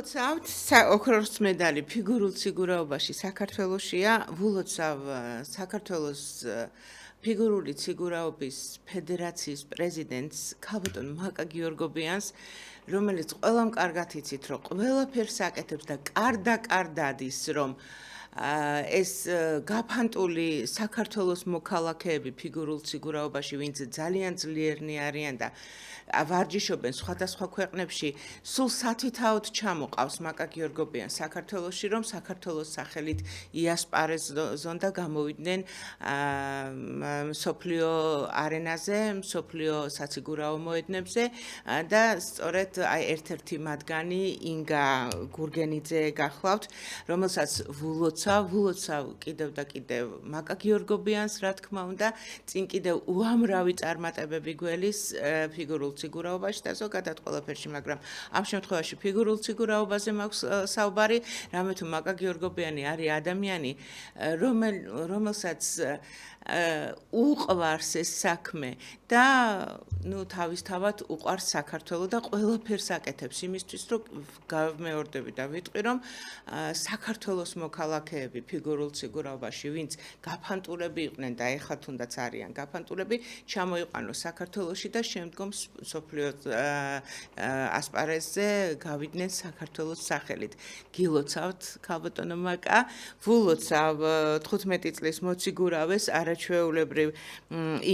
ვილოცავთ ოქროს მედალი ფიგურულ ციგურაობაში საქართველოშია. ვილოცავ საქართველოს ფიგურული ციგურაობის ფედერაციის პრეზიდენტს ქალბატონ მაკა გიორგობიანს, რომელიც ყველამ კარგად იცით, რომ ყველაფერს აკეთებს და კარდაკარდად ის, რომ ეს გაფანტული საქართველოს მოქალაქეები ფიგურულ ციგურაობაში, ვინც ძალიან ძლიერნი არიან და ვარჯიშობენ სხვადასხვა ქვეყნებში, სულ სათითაოდ ჩამოყავს მაკა გიორგობიან საქართველოში, რომ საქართველოს სახელით იასპარეზონ და გამოვიდნენ მსოფლიო არენაზე, მსოფლიო საციგურაო მოედნებზე და სწორედ აი ერთ-ერთი მათგანი ინგა გურგენიძე გახლავთ, რომელსაც ვილოცავ კიდევ და კიდევ მაკა გიორგობიანს, რა თქმა უნდა, წინ კიდევ უამრავი წარმატებები გველის ფიგურულ ციგურაობაში და ზოგადად ყველაფერში, მაგრამ ამ შემთხვევაში ფიგურულ ციგურაობაზე მაქვს საუბარი, რამე თუ მაკა გიორგობიანი არის ადამიანი, რომელსაც უყვარს ეს საქმე და თავისთავად უყვარს საქართველო და ყველაფერს აკეთებს იმისთვის, რომ გავმეორდები და ვიტყვი, რომ საქართველოს მოქალაქეები ფიგურულ ციგურაობაში, ვინც გაფანტულები იყვნენ და ეხლა თუნდაც არიან გაფანტულები, ჩამოიყვანოს საქართველოში და შემდგომ მსოფლიო ასპარეზზე გავიდნენ საქართველოს სახელით. გილოცავთ ქალბატონო მაკა, ვილოცავ 15 წლის მოციგურავეს არაჩვეულებრივ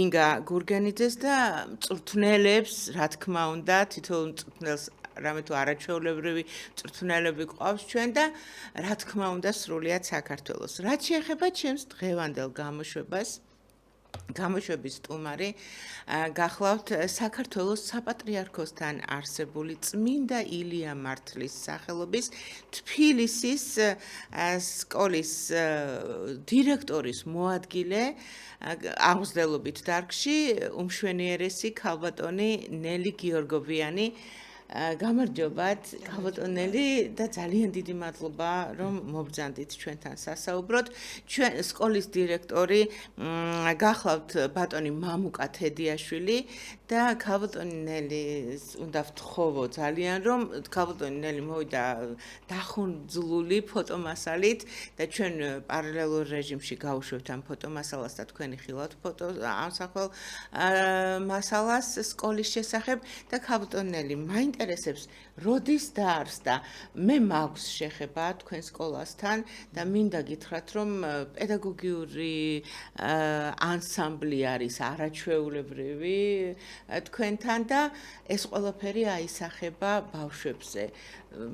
ინგა გურგენიძეს და მწვრთნელებს, რა თქმა უნდა, თითოეულ მწვრთნელს რამე თუ არაჩვეულებრივი მწვრთნელები ყავს ჩვენ და რა თქმა უნდა სრულიად საქართველოს. რაც შეეხება ჩემს დღევანდელ გამოშვების სტუმარი გახლავთ საქართველოს საპატრიარქოსთან არსებული წმინდა ილია მართლის სახელობის თბილისის სკოლის დირექტორის მოადგილე აღმზრდელობით დარგში უმშვენიერესი ქალბატონი ნელი გიორგობიანი. გამარჯობათ ქალბატონ ნელი და ძალიან დიდი მადლობა რომ მობრძანდით ჩვენთან სასაუბროთ. ჩვენ სკოლის დირექტორი გახლავთ ბატონი მამუკა თედიაშვილი და ქალბატონი ნელის უნდა ვთხოვო ძალიან რომ ქალბატონი ნელი მოვიდა დახუნძლული ფოტომასალით და ჩვენ პარალელურ რეჟიმში გავუშვებთ ამ ფოტომასალას და თქვენი ხილავთ ამსახველ მასალას სკოლის შესახებ და ქალბატონი ნელი მაინტერესებს როდის დაარსდა მე მაქვს შეხება თქვენ სკოლასთან და მინდა გითხრათ რომ პედაგოგიური ანსამბლი არის არაჩვეულებრივი თქვენთან და ეს ყველაფერი აისახება ბავშვებზე.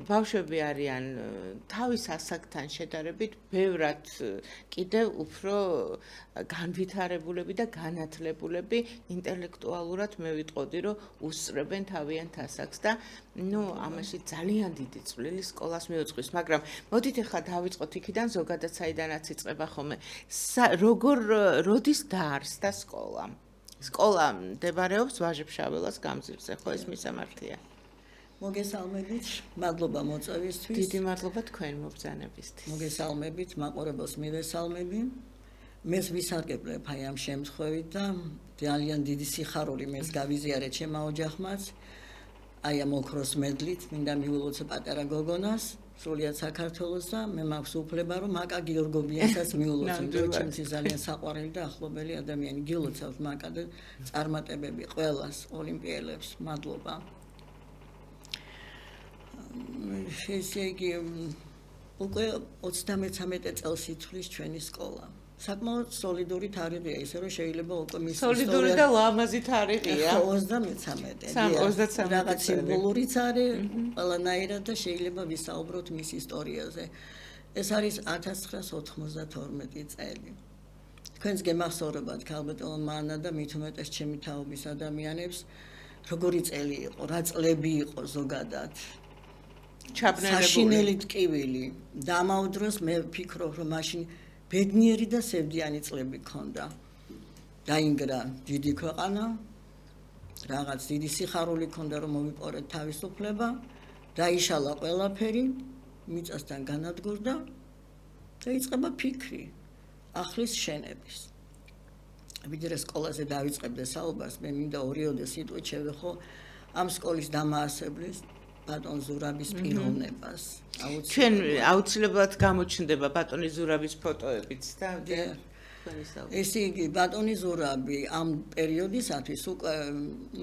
ბავშვები არიან თავის ასაკთან შედარებით ბევრად კიდევ უფრო განვითარებულები და განათლებულები ინტელექტუალურად მე ვიტყოდი რომ უსწრებენ თავიანთ ასაკს და ამაში ძალიან დიდი წვლილი სკოლას მიუძღვის, მაგრამ მოდით ახლა დავიწყოთ იქიდან ზოგადად საიდანაც იწყება ხოლმე. როდის დაარსდა სკოლა? სკოლა მდებარეობს ვაჟა-ფშაველას გამზირზე, ხო ეს მისამართია? მოგესალმებით, მადლობა მოწვევისთვის. დიდი მადლობა თქვენ მობრძანებისთვის. მოგესალმებით, მაყურებელს მივესალმები. მეს ვისარგებლებ აი ამ შემთხვევით და ძალიან დიდი სიხარული მეს გავიზიარეთ ჩემმა ოჯახმაც. აი ამ ოქროს მედლით მინდა მივილოცო პატარა გოგონას, სრულიად საქართველოს და მე მაქვს უფლება რომ მაკა გიორგობიანსაც მივილოცო, იმიტომ ჩემს ძალიან საყვარელი და ახლობელი ადამიანი გილოცავთ მაკა და წარმატებები ყველას ოლიმპიელებს. მადლობა. ესე იგი უკვე 33 წელს ითვლის ჩვენი სკოლა. საკმაოდ სოლიდური თარიღია, ისე რომ შეიძლება უკვე მის სოლიდური და ლამაზი თარიღია. 33. რაღაც სიმბოლურიც არის ყველანაირად და შეიძლება ვისაუბროთ მის ისტორიაზე. ეს არის 1992 წელი. თქვენს გემახსოვრებათ ქალბატონ მანა და მით უმეტეს ჩემი თაობის ადამიანებს, როგორი წელი იყო, რა წლები იყო ზოგადად. საშინელი ტკივილი. და ამავე დროს მე ვფიქრობ, რომ მაშინ ბედნიერი და სევდიანი წლები ქონდა. დაინგრა დიდი ქვეყანა, რაღაც დიდი სიხარული ქონდა რომ მოვიპოვეთ თავისუფლება, დაიშალა ყველაფერი, მიწასთან განადგურდა და იწყება ფიქრი ახლის შენების. ვიდრე სკოლაზე დავიწყებდე საუბარს, მე მინდა ორიოდე სიტყვით შევეხო ამ სკოლის დამაარსებლის ბატონ ზურაბის პიროვნებას. ჩვენ აუცილებლად გამოჩნდება ბატონი ზურაბის ფოტოებიც და ესე იგი ბატონი ზურაბი ამ პერიოდისათვის უკვე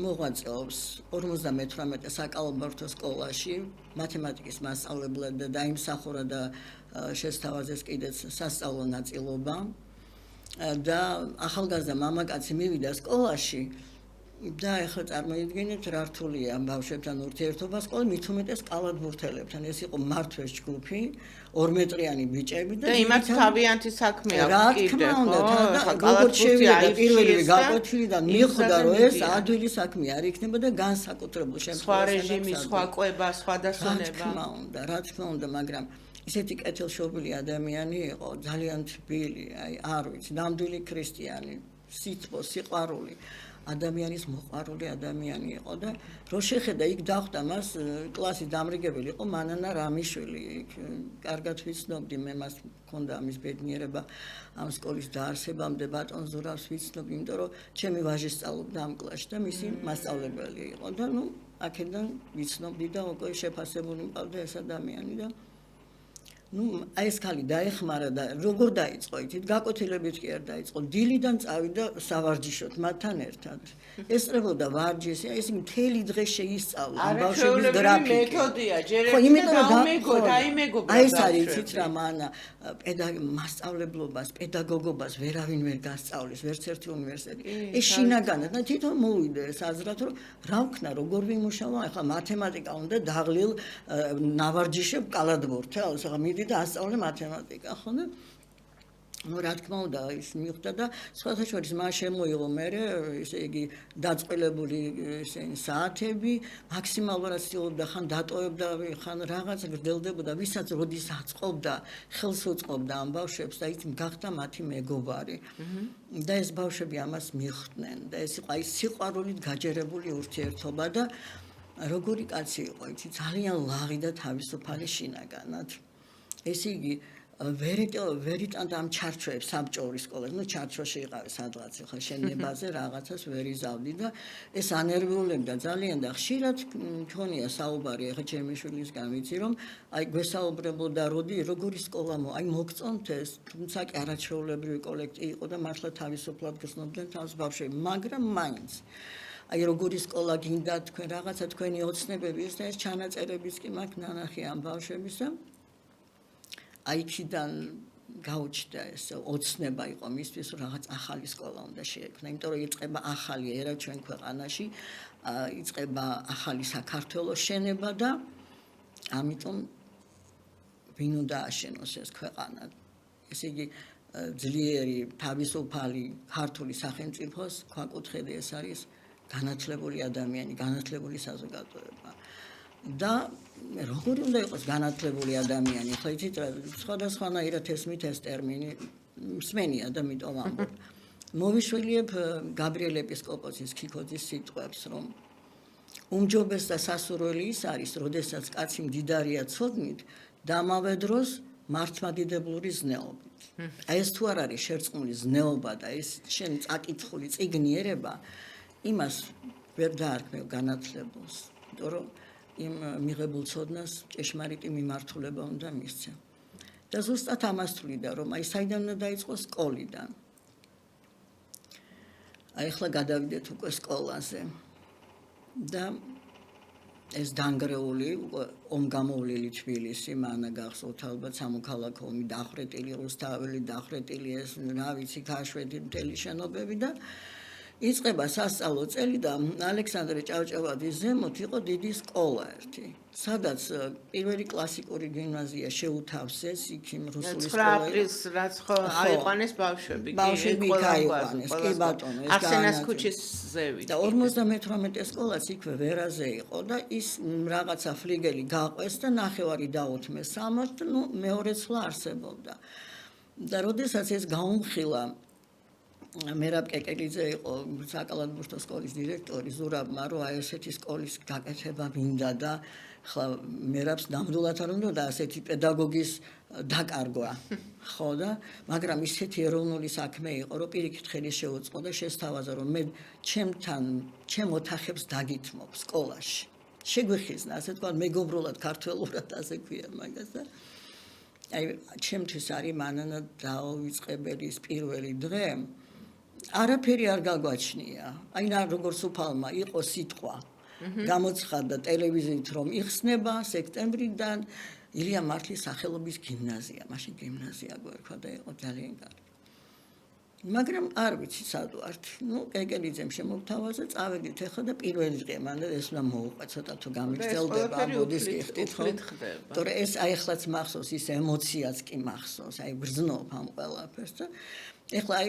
მოღვაწეობს 58 საკალათბურთო სკოლაში მათემატიკის მასწავლებლად და დაიმსახურა და შესთავაზეს კიდეც სასწავლო ნაწილობა და ახალგაზრდა მამაკაცი მივიდა სკოლაში და ეხლა წარმოიდგინეთ რა რთულია ბავშვებთან ურთიერთობა სკოლა მით უმეტეს კალათბურთელებთან ეს იყო მართვეს ჯგუფი 2 მეტრიანი ბიჭები და იმათ თავიანთი საქმე აქვს კიდე ხო როგორც შევიდა პირველივე გაკვეთილიდან მიხვდა რომ ეს ადვილი საქმე არ იქნება და განსაკუთრებულ შემთხვევაში სხვა რეჟიმი, სხვა კვება, სხვა დასვენება რა თქმა უნდა მაგრამ ისეთი კეთილშობილი ადამიანი იყო ძალიან თბილი აი არ ვიცი ნამდვილი ქრისტიანი სიტყვა სიყვარული ადამიანის მოყვარული ადამიანი იყო და რო შეხედა იქ დახვდა მას კლასის დამრიგებელი იყო მანანა რამიშვილი კარგად ვიცნობდი მე მას მქონდა ამის ბედნიერება ამ სკოლის დაარსებამდე ბატონ ზურაბს ვიცნობდი იმიტომ რომ ჩემი ვაჟი სწავლობდა ამ კლასში და მისი მასწავლებელი იყო და ნუ აქედან ვიცნობდი და უკვე შეფასებული მყავდა ეს ადამიანი და ნუ აი ეს ხალი დაეხმარა და როგორ დაიწყო იცით გაკვეთილებით კი არ დაიწყო დილიდან წავიდა სავარჯიშოთ მათთან ერთად ესწრებოდა ვარჯიშს ეს მთელი დღე შეისწავლა ამ ბავშვების გრაფიკი მეთოდია ჯერ ერთი აი ეს არის იცით რა მანა მასწავლებლობას პედაგოგობას ვერავინ ვერ გასწავლის ვერც ერთი უნივერსიტეტი ეს შინაგანად და თვითონ მოვიდა ეს აზრად რომ რა ვქნა როგორ ვიმუშავა ახლა მათემატიკა უნდა დაღლილ ნავარჯიშებ კალათბურთელს ახლა მიდი და ასწავლე მათემატიკა ხო და ну რა თქმა უნდა ის მიხვდა და სხვათა შორის მას შემოიღო მე ესე იგი დაწყვილებული ესენი საათები მაქსიმალურად ცდილობდა ხან დატოვებდა ხან რაღაც გრძელდებოდა ვისაც როდის აწყობდა ხელს უწყობდა ამ ბავშვებს და ის გახდა მათი მეგობარი და ეს ბავშვები ამას მიხვდნენ და ეს იყო აი სიყვარულით გაჯერებული ურთიერთობა და როგორი კაცი იყო იცი ძალიან ლაღი და თავისუფალი შინაგანად ესე იგი ვერიტანდა ამ ჩარჩოებს საბჭოური სკოლაში, ну ჩარჩოში იყავი სადღაც ხო შენებაზე რაღაცას ვერ იზავდი და ეს ანერვიულებდა ძალიან და ხშირად მქონია საუბარი ახლა ჩემი შვილისგან ვიცი რომ აი გვესაუბრებოდა როგორი სკოლა აი მოგწონთ ეს თუმცა კი არაჩვეულებრივი კოლექტივი იყო და მართლა თავისუფლად გრძნობდნენ თავს ბავშვები მაგრამ მაინც აი როგორი სკოლა გინდა თქვენ რაღაცა თქვენი ოცნებები და ეს ჩანაწერებიც კი მაქვს ნანახი ამ ბავშვების და აიქიდან გაუჩნდა ეს ოცნება იყო მისთვის რომ რაღაც ახალი სკოლა უნდა შეექმნა იმიტომ რომ იწყება ახალი ერა ჩვენ ქვეყანაში იწყება ახალი საქართველოს შენება და ამიტომ ვინ უნდა აშენოს ეს ქვეყანა ესე იგი ძლიერი თავისუფალი ქართული სახელმწიფოს ქვაკუთხედი ეს არის განათლებული ადამიანი განათლებული საზოგადოება და როგორი უნდა იყოს განათლებული ადამიანი ხო იცით რა სხვადასხვანაირად ესმით ეს ტერმინი მსმენია და მიტომ ამბობ მოვიშველიებ გაბრიელ ეპისკოპოსის ქიქოძის სიტყვებს რომ უმჯობეს და სასურველი ის არის როდესაც კაცი მდიდარია ცოდნით და ამავე დროს მართლმადიდებლური ზნეობით აი ეს თუ არ არის შერწყმული ზნეობა და ეს შენ წაკითხული წიგნიერება იმას ვერ დაარქმევ განათლებულს იმიტომ რომ იმ მიღებულ ცოდნას ჭეშმარიტი მიმართულება უნდა მისცე. და ზუსტად ამას თვლიდა, რომ აი საიდან უნდა დაიწყოს სკოლიდან. აი ახლა გადავიდეთ უკვე სკოლაზე. და ეს დანგრეული ომგამოვლილი თბილისი, მანა გახსოვთ ალბათ სამოქალაქო ომი დახრეტილი რუსთაველი, დახრეტილი ეს რა ვიცი ქაშვეთი მთელი შენობები და იწყება სასწავლო წელი და ალექსანდრე ჭავჭავაძის ზემოთ იყო დიდი სკოლა ერთი, სადაც პირველი კლასიკური გიმნაზია შეუთავსეს, იქ იმ რუსული სკოლა. 9 აპრილს რაც ხო აიყვანეს ბავშვები, ბავშვები გაიყვანეს, კი ბატონო, ეს არსენას ქუჩის ზევით. და 58 სკოლაც იქვე ვერაზე იყო და ის რაღაცა ფლიგელი გაყვეს და ნახევარი დაუთმეს სამად, ну მეორე ცვლა არსებობდა. და როდესაც ეს გაუმხილა მერაბ კეკელიძე იყო საკალათბურთო სკოლის დირექტორი ზურაბმა რომ აი ესეთი სკოლის გაკეთება მინდა და ხლა მერაბს ნამდვილად არ უნდა და ასეთი პედაგოგის დაკარგვა ხო და მაგრამ ისეთი ეროვნული საქმე იყო რომ პირიქით ხელი შეუწყო და შესთავაზა რომ მე ჩემ ოთახებს დაგითმობ სკოლაში შეგვიხიზნა, ასე თქვა, მეგობრულად ქართველურად ასე ქვია მაგას და აი ჩემთვის არის მანანა დაავიწყებელის პირველი დღე. არაფერი არ გაგვაჩნია. აი როგორც უფალმა იყო სიტყვა. გამოცხადდა ტელევიზიით რომ იხსნება სექტემბრიდან ილია მართლის სახელობის გიმნაზია. მაშინ გიმნაზია გვერქვა და იყო ძალიან კარგი. მაგრამ არ ვიცი სად ვართ. კეკელიძემ შემოგთავაზა, წავედით ახლა და პირველი დღე მანდა ეს უნდა მოუყვე ცოტა თუ გამიგრძელდება ამბოდის გიხდით ხო? თორე ეს აი ახლაც მახსოვს ის ემოციაც კი მახსოვს, აი ბრძნობ ამ ყველაფერს და ეხლა აი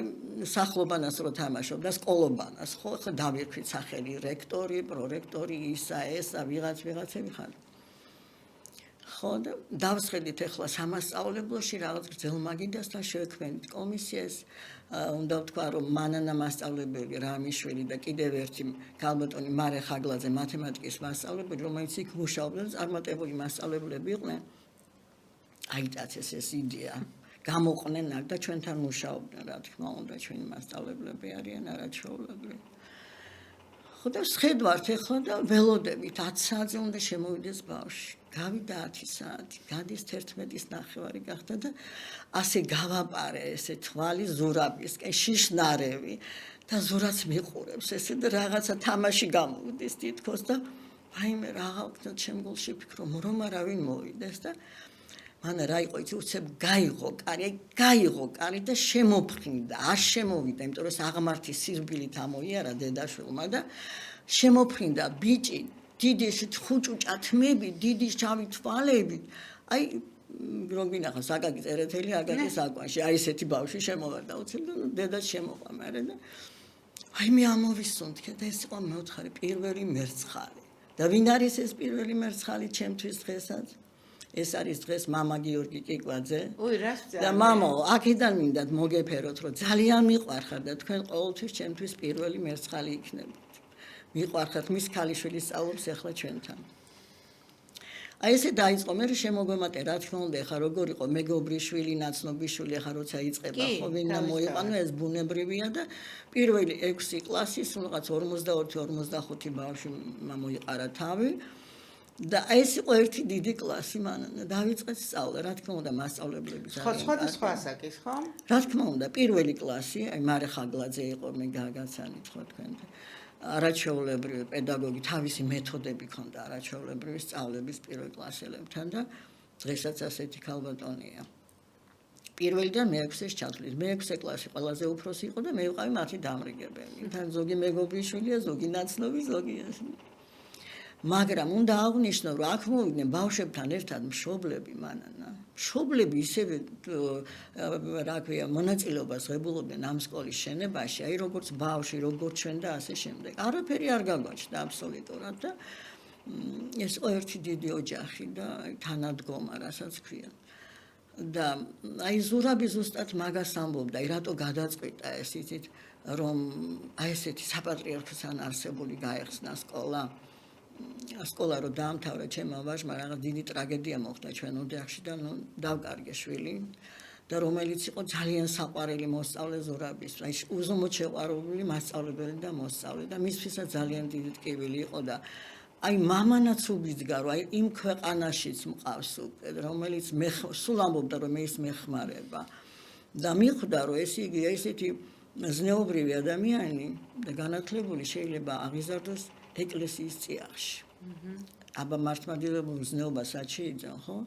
სახლობანას რო თამაშობ და სკოლობანას ხო ეხლა დავირქვით სახელი რექტორი, პრორექტორი, ისა ესა ვიღაცები ხარ. ხო და დავსხედით ეხლა სამასწავლებლოში რაღაც გრძელმაგიდასთან შევქმნით კომისიას. უნდა ვთქვა რომ მანანა მასწავლებელი რამიშვილი და კიდევ ერთი ქალბატონი მარე ხაგლაძე მათემატიკის მასწავლებელი რომელიც იქ მუშაობდა და წარმატებული მასწავლებლები იყვნენ. აიტაცეს ეს იდეა. გამოყვნენ და ჩვენთან მუშაობდნენ, რა თქმა უნდა, ჩვენი მასწავლებლები არიან არაჩვეულებრივი. ხო და სხედვართ ახლა და ველოდებით 10 საათზე უნდა შემოვიდეს ბავშვი. გავიდა 10 საათი, გადის 11:30 გახდა და ასე გავაპარე ესე თვალი ზურაბისკენ, შიშნარევი და ზურაც მიყურებს ესე და რაღაცა თამაში გამოვიდეს თითქოს და აიმე რაღა ვქნათ შემგულში ფიქრო, რომ არავინ მოვიდეს და მან რა იყო იცი უცებ გაიღო კარი და შემოფრინდა, არ შემოვიდა, იმიტომ რომ აღმართი სირბილით ამოიარა დედაშვილმა და შემოფრინდა ბიჭი, დიდი ესეთ ხუჭუჭა თმები, დიდი შავი თვალები. აი რომ გინახავს აკაკი წერეთელი აკაკის აკვანში, აი ესეთი ბავშვი შემოვარდა უცებ და დედაც შემოყვა მერე და აი მე ამოვისუნთქე და ეს იყო მეოთხარი პირველი მერცხალი. და ვინ არის ეს პირველი მერცხალი ჩემთვის დღესაც? ეს არის დღეს მამა გიორგი კიკვაძე. და მამო, აქედან მინდათ მოგეფეროთ, რომ ძალიან მიყვარხარ და თქვენ ყოველთვის ჩემთვის პირველი მერცხალი იქნებით. მიყვარხართ, მის ქალიშვილის სწავლობს ახლა ჩვენთან. აი ესე დაიწყო, მე შემოგვემატე, რა თქმა უნდა, ახლა როგორ იყო მეგობრიშვილი, ნაცნობიშვილი, ახლა როცა იწყება, ხო ვინდა მოიყვანო, ეს ბუნებრივია და პირველი 6 კლასის, რაღაც 42-45 ბავშვი მოიყარა თავი. და ეს იყო ერთი დიდი კლასი მანანა დავიწყეთ სწავლა რა თქმა უნდა მასწავლებლები სხვა ასაკის ხო? რა თქმა უნდა პირველი კლასი აი მარე ხაგლაძე იყო მე გაგაცანით ხო თქვენ არაჩვეულებრივი პედაგოგი თავისი მეთოდები ჰქონდა არაჩვეულებრივი სწავლების პირველ კლასელებთან და დღესაც ასეთი ქალბატონია პირველიდან მე-6-ში ჩათვლით მე-6 კლასი ყველაზე უფროსი იყო და მე ვიყავი მათი დამრიგებელი თან ზოგი მეგობრიშვილია ზოგი ნაცნობი ზოგი მაგრამ უნდა აღნიშნო რომ აქ მოვიდნენ ბავშვებთან ერთად მშობლები მანანა მშობლები ისევე რა ქვია მონაწილეობას ღებულობდნენ ამ სკოლის შენებაში აი როგორც ბავშვი როგორც ჩვენ და ასე შემდეგ არაფერი არ გაგვაჩნდა აბსოლუტურად და ეს ერთი დიდი ოჯახი და თანადგომა რასაც ქვია და აი ზურაბი ზუსტად მაგას ამბობდა აი რატო გადაწყვიტა ეს იცით რომ აი ესეთი საპატრიარქოსთან არსებული გაეხსნა სკოლა რომ დაამთავრა ჩემმა ვაჟმა რაღაც დიდი ტრაგედია მოხდა ჩვენ ოჯახში და დავკარგე შვილი და რომელიც იყო ძალიან საყვარელი მოსწავლე ზურაბის აი უზომოდ შეყვარებული მასწავლებელი და მოსწავლე და მისთვისაც ძალიან დიდი ტკივილი იყო და აი მამანაც უბიძგა რომ აი იმ ქვეყანაშიც მყავს უკვე რომელიც მე სულ ამბობდა რომ ეს მეხმარება და მიხვდა რომ ეს იგი ესეთი ზნეობრივი ადამიანი და განათლებული შეიძლება აღიზარდოს ეკლესიის წიაღში. აბა მართლმადიდებლურ ზნეობას აჩიიძენ, ხო?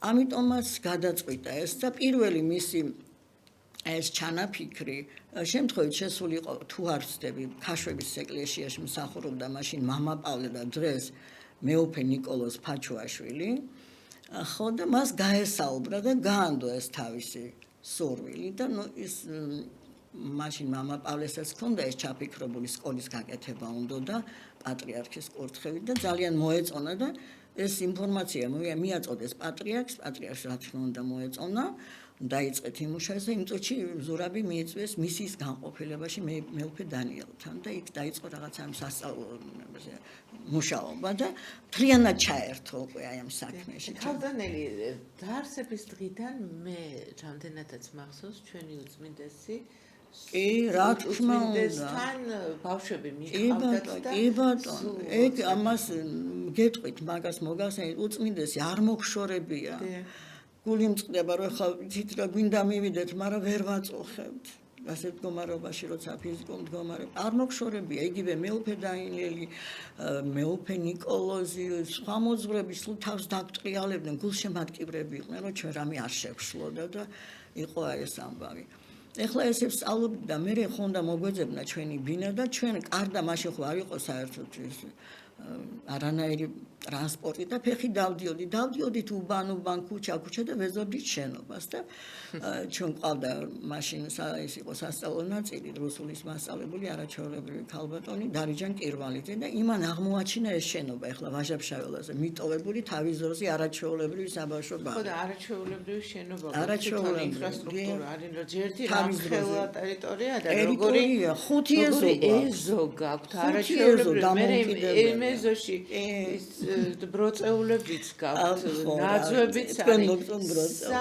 ამიტომაც გადაწყვიტა ეს და პირველი მისი ეს ჩანაფიქრი შემთხვევით შესულიყო თუ არ ვცდები ქაშვების ეკლესიაში მსახურობდა მაშინ მამა პავლე და დღეს მეუფე ნიკოლოზ ფაჩუაშვილი ხო და მას გაესაუბრა და გაანდო ეს თავისი სურვილი და ის მაშინ მამა პავლესაც ჰქონდა ეს ჩაფიქრებული სკოლის გაკეთება უნდა და პატრიარქის კურთხევით და ძალიან მოეწონა და ეს ინფორმაცია მიაწოდეს პატრიარქს რა თქმა უნდა მოეწონა დაიწყეთ იმუშავება იმ წუთში ზურაბი მიიწვიეს მისის განყოფილებაში მეუფე დანიელთან და იქ დაიწყო რაღაცა სასწავლო მუშაობა და მთლიანად ჩაერთო უკვე აი ამ საქმეში. თავდანელი დაარსების დღიდან მე რამდენადაც მახსოვს ჩვენი უწმინდესი კი, რა თქმა უნდა. უწმინდესთან ბავშვები მიყავდათ და კი ბატონო, ეგ ამას გეტყვით, მაგას მოგახსენეთ, უწმინდესი არ მოგშორებია. გული მწყდება, რომ ხა ვიცით რა გვინდა მივიდეთ, მაგრამ ვერ ვაწუხებთ. ასეთ მდგომარეობაში, როცა ფიზიკურ მდგომარეობაში არ მოგშორებია, იგივე მეუფე დაინელი, მეუფე ნიკოლოზი, სხვა მოძღვრები სულ თავს დაგტრიალებდნენ, გულშემატკივრები იყვნენ, რომ ჩვენ რამე არ შევშლოდა და იყო აი ეს ამბავი. ეხლა ესე ვსწავლობდი და მე ხო უნდა მოგვეძებნა ჩვენი ბინა და ჩვენ კარდა მაშინ ხო არ იყო საერთოდ ეს არანაირი ტრანსპორტი და ფეხი დავდიოდით უბან ქუჩა და ვეზოდით შენობას და ჩვენ ყავდა მაშინ ის იყო სასწავლო ნაწილი რუსულის მასწავლებელი არაჩვეულებრივი ქალბატონი დარიჯან კირვალიძე და იმან აღმოაჩინა ეს შენობა ეხლა ვაჟა-ფშაველაზე მიტოვებული თავის დროზე არაჩვეულებრივი საბავშვო ბაღი. ხო და არაჩვეულებრივი შენობა არაჩვეულებრივი ინფრასტრუქტურა არის რომ ერთი თავის ხელა ტერიტორია და ტერიტორია, ხუთი ეზო გაქვთ არაჩვეულებრივი მე ეზოში ის ბროწეულებიც გაქვთ ნაძვებიც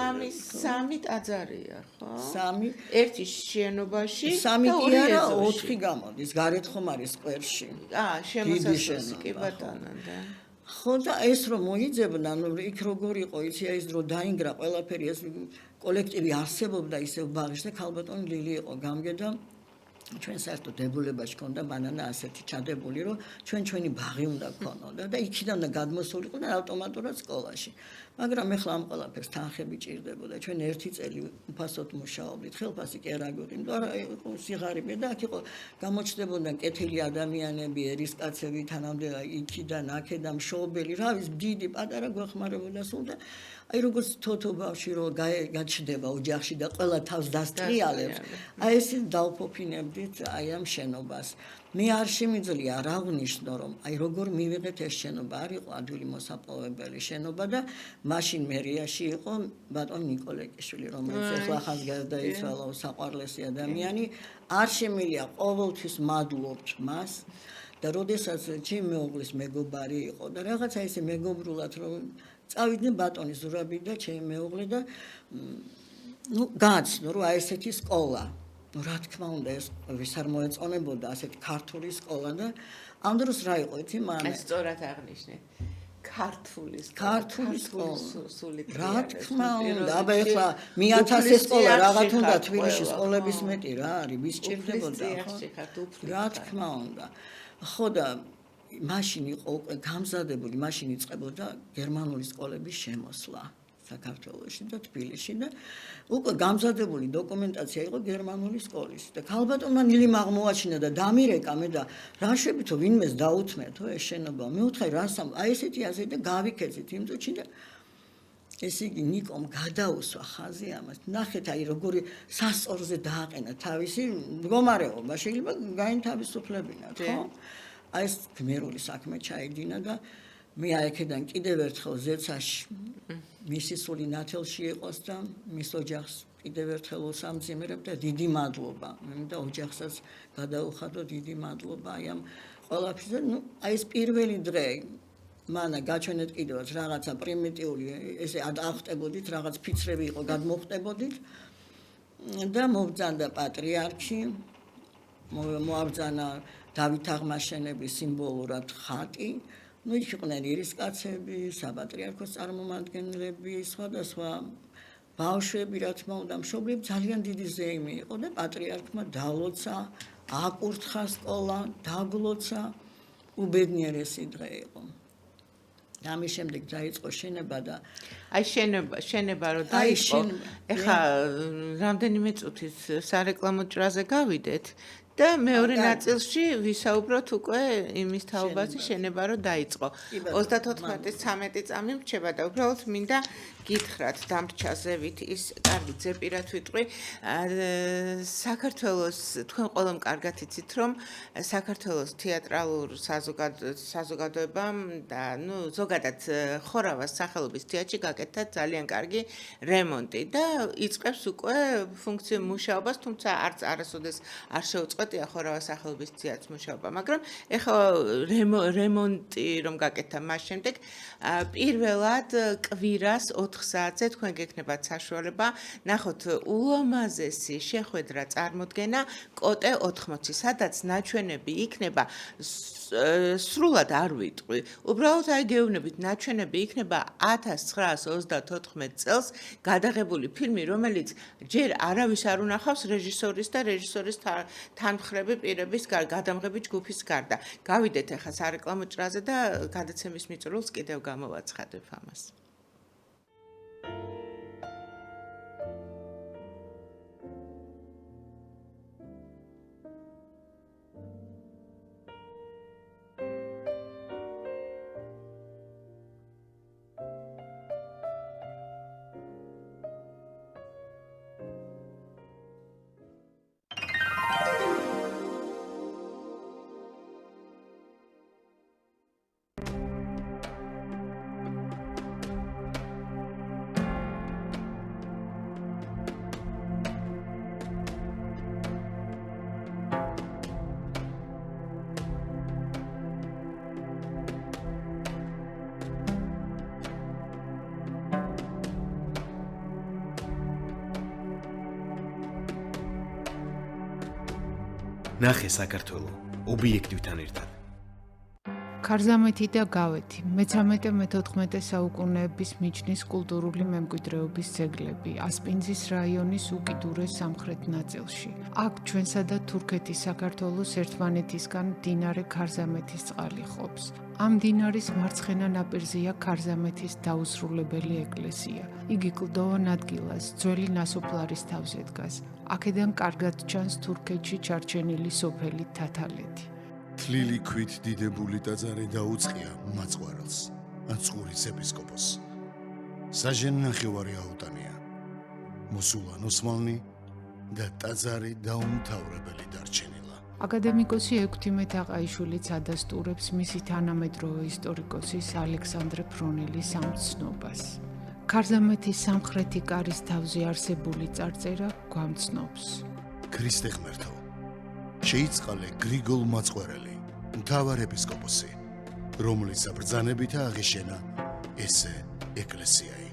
არის სამი ტაძარია ხო სამი ერთი შენობაში სამი კი არა 4 გამოდის გარეთ ხომ არის სკვერში შემოსასვლელი კი ბატონო და ხო და ეს რომ მოიძებნა ნუ იქ როგორ იყო იცი ეს დრო დაინგრა ყველაფერი ეს კოლექტივი არსებობდა ისევ ბაღში და ქალბატონი ლილი იყო გამგე და ჩვენ საერთოდ დებულებაში ქონდა ბანანა ასეთი ჩადებული რომ ჩვენი ბაღი უნდა გქონოდა და იქიდან და გადმოსულიყო და ავტომატურად სკოლაში მაგრამ ეხლა ამ ყველაფერს თანხები ჭირდებოდა ჩვენ ერთი წელი უფასოდ მუშაობდით ხელფასი კი არ აგვიყი იმიტომ რომ სიღარიბე და აქ იყო გამოჩნდებოდა კეთილი ადამიანები ერისკაცები თანამდე იქიდან აქედან მშობელი რა ვის დიდი პატარა გვეხმარებოდა სულ და აი როგორც თოთო ბავშვი რო გაჩნდება ოჯახში და ყველა თავს დასტრიალებს აი ეს დავფოფინებდით აი ამ შენობას მე არ შემიძლია რა ვნიშნო რომ აი როგორ მივიღეთ ეს შენობა არ იყო ადვილი მოსაპოვებელი შენობა და მაშინ მერიაში იყო ბატონ ნიკოლეკიშვილი რომელიც ახლა ხანს გარდაიცვალა საყვარლესი ადამიანი არ შემიძლია ყოველთვის მადლობთ მას და როდესაც ჩემი მეუღლის მეგობარი იყო და რაღაცა ესე მეგობრულად რომ წავიდნენ ბატონის ზურაბი და ჩემი მეუღლე და ნუ გააცნო რომ აი ესეთი სკოლა ნუ რა თქმა უნდა ეს ვის არ მოეწონებოდა ასეთი ქართული სკოლა და ამ დროს რა იყო იცი მამე სწორად აღნიშნეთ ქართული სკოლა რა თქმა უნდა აბა ეხლა მე-1000 სკოლა რაღაც უნდა თბილისში სკოლების მეტი რა არის ვის ჭირდებოდა რა თქმა უნდა ხო და მაშინ იყო გამზადებული მაშინ იწყებოდა გერმანული სკოლების შემოსვლა საქართველოში და თბილისში და უკვე გამზადებული დოკუმენტაცია იყო გერმანული სკოლის და ქალბატონმა ნილიმ აღმოაჩინა და დამირეკა მე და რა შევითო ვინმეს დაუთმეთო ეს შენობა მე ვთხარი რასამ აი ესეთი ასე და გავიქეცით იმ წუთში და ესე იგი ნიკომ გადაუსვა ხაზი ამას ნახეთ აი როგორი სასწორზე დააყენა თავისი მდგომარეობა შეიძლება გაინთავისუფლებინათ ხო აი ეს გმერული საქმე ჩაიდინა და მე აიქედან კიდევ ერთხელ ზეცაში მისი სული ნათელში იყოს და მის ოჯახს კიდევ ერთხელ უსამძიმრებ და დიდი მადლობა მე და ოჯახსაც გადაუხადო დიდი მადლობა აი ამ ყველაფერზე ნუ აი ეს პირველი დღე მანა გაჩვენეთ კიდევაც რაღაცა პრიმიტიული ესე აღხტებოდით რაღაც ფიცრები იყო გადმოხტებოდით და მობრძანდა პატრიარქი მოაბრძანა დავით აღმაშენებლის სიმბოლურად ხატი ну იყვნენ ერისკაცები, საპატრიარქოს წარმომადგენლები, სხვადასხვა ბავშვები, რა თქმა უნდა, მშობლები ძალიან დიდი ზეიმი იყო და პატრიარქმა დალოცა, აკურთხა სკოლა, დაგლოცა, უბედნიერესი დღე იყო. ამის შემდეგ დაიწყო შენება და აი შენება რომ დაიწყო, ეხლა რამდენიმე წუთის სარეკლამო ჭრაზე გავიდეთ და მეორე ნაწილში ვისაუბროთ უკვე იმის თაობაზე შენება რომ დაიწყო 34-13 წამი მრჩება და უბრალოდ მინდა გითხრათ დამრჩაზევით ის კარგი ზეპირად ვიტყვი საქართველოს თქვენ ყველამ კარგად იცით რომ საქართველოს თეატრალურ საზოგადოებამ და ნუ ზოგადად ხორავას სახელობის თეატრში გაკეთდა ძალიან კარგი რემონტი და იწყებს უკვე ფუნქციურ მუშაობას თუმცა არც არასოდეს არ შეუწყვეტია ხორავას სახელობის თეატრის მუშაობა მაგრამ ეხლა რემონტი რომ გაკეთდა მას შემდეგ პირველად კვირას 4 საათზე თქვენ გექნებათ საშუალება ნახოთ ულამაზესი შეხვედრა წარმოდგენა კოტე 80, სადაც ნაჩვენები იქნება სრულად არ ვიტყვი. უბრალოდ აი გეუბნებით, ნაჩვენები იქნება 1934 წელს გადაღებული ფილმი, რომელიც ჯერ არავის არ უნახავს რეჟისორის და რეჟისორის თანმხლები პირების გადამღები ჯგუფის გარდა. გავიდეთ ახლა სარეკლამო ჭრაზე და გადაცემის მიწურულს კიდევ გამოვაცხადებ ამას. ნახე საქართველო ობიექტივთან ერთად. ქარზამეთი და გავეთი, მე-13-მე-14 საუკუნეების მიჯნის კულტურული მემკვიდრეობის ძეგლები, ასპინძის რაიონის უკიდურეს სამხრეთ ნაწილში. აქ ჩვენსა და თურქეთის საქართველოს ერთმანეთისგან მდინარე ქარზამეთის წყალი ყოფს. ამ მდინარის მარცხენა ნაპირზეა ქარზამეთის დაუსრულებელი ეკლესია. იგი კლდოვან ადგილას, ძველი ნასოფლარის თავზე დგას. აქედან კარგად ჩანს თურქეთში ჩარჩენილი სოფელი თათალეთი. თლილი ქვით დიდებული ტაძარი დაუწყია მაწყვარელს, აწყურის ეპისკოპოსს. საჟენ ნახევარი აუტანია, მოსულან ოსმალნი და ტაძარი დაუმთავრებელი დარჩენილა. აკადემიკოსი ექვთიმე თაყაიშვილიც ადასტურებს მისი თანამედროვე ისტორიკოსის ალექსანდრე ფრონელის ამ ცნობას. ქარზამეთის სამხრეთი კარის თავზე არსებული წარწერა გვამცნობს. ქრისტე ღმერთო, შეიწყალე გრიგოლ მაწყვერელი, მთავარ ეპისკოპოსი, რომლის საბრძანებით აღიშენა ესე ეკლესიაი.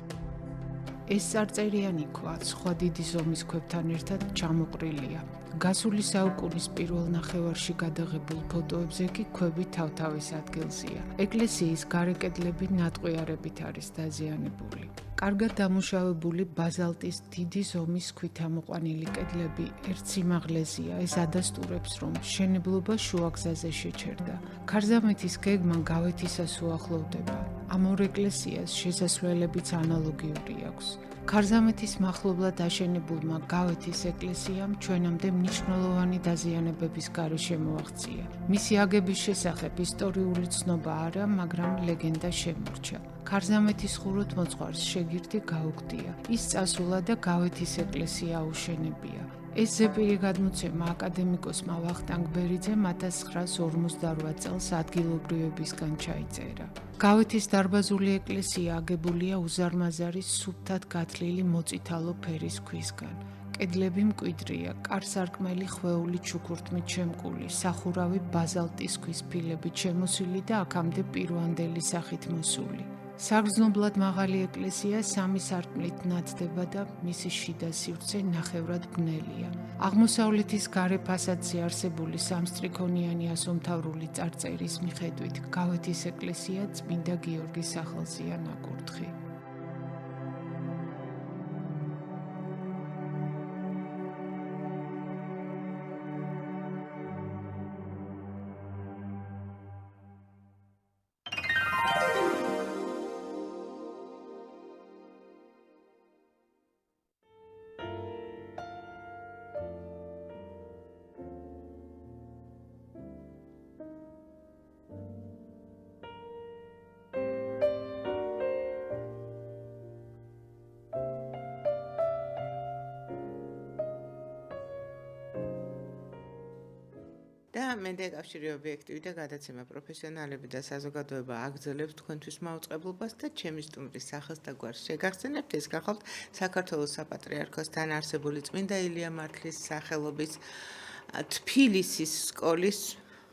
ეს წარწერიანი ქვა სხვა დიდი ზომის ქვებთან ერთად ჩამოყრილია. გასული საუკუნის პირველ ნახევარში გადაღებულ ფოტოებზე კი ქვები თავთავის ადგილზეა. ეკლესიის გარე კედლები ნატყვიარებით არის დაზიანებული. კარგად დამუშავებული ბაზალტის დიდი ზომის ქვით ამოყვანილი კედლები ერთ სიმაღლეზეა. ეს ადასტურებს, რომ მშენებლობა შუაგზაზე შეჩერდა. ქარზამეთის გეგმა გავეთისას უახლოვდება. ამ ორ ეკლესიას შესასვლელებიც ანალოგიური აქვს. ქარზამეთის მახლობლად აშენებულმა გავეთის ეკლესიამ ჩვენამდე მნიშვნელოვანი დაზიანებების გარეშე მოაღწია. მისი აგების შესახებ ისტორიული ცნობა არა, მაგრამ ლეგენდა შემორჩა. ქარზამეთის ხუროთმოძღვარს შეგირდი გაუგდია. ის წასულა და გავეთის ეკლესია აუშენებია. ეს ზეპირი გადმოცემა აკადემიკოსმა ვახტანგ ბერიძემ 1958 წელს ადგილობრივებისგან ჩაიწერა. გავეთის დარბაზული ეკლესია აგებულია უზარმაზარი სუფთად გათლილი მოწითალო ფერის ქვისგან. კედლები მკვიდრია, კარ-სარკმელი ხვეული ჩუქურთმით შემკული, სახურავი ბაზალტის ქვის ფილებით შემოსილი და აქამდე პირვანდელი სახით მოსული. საგრძნობლად მაღალი ეკლესია 3 სარკმლით ნათდება და მისი შიდა სივრცე ნახევრად ბნელია. აღმოსავლეთის გარე ფასადზე არსებული სამსტრიქონიანი ასომთავრული წარწერის მიხედვით გავეთის ეკლესია წმინდა გიორგის სახელზეა ნაკურთხი. და მენდე კავშირი ობიექტივი და გადაცემა პროფესიონალები და საზოგადოება აგრძელებს თქვენთვის მაუწყებლობას და ჩემი სტუმრის სახელს და გვარს შეგახსენებთ. ეს გახლავთ საქართველოს საპატრიარქოსთან არსებული წმინდა ილია მართლის სახელობის თბილისის სკოლის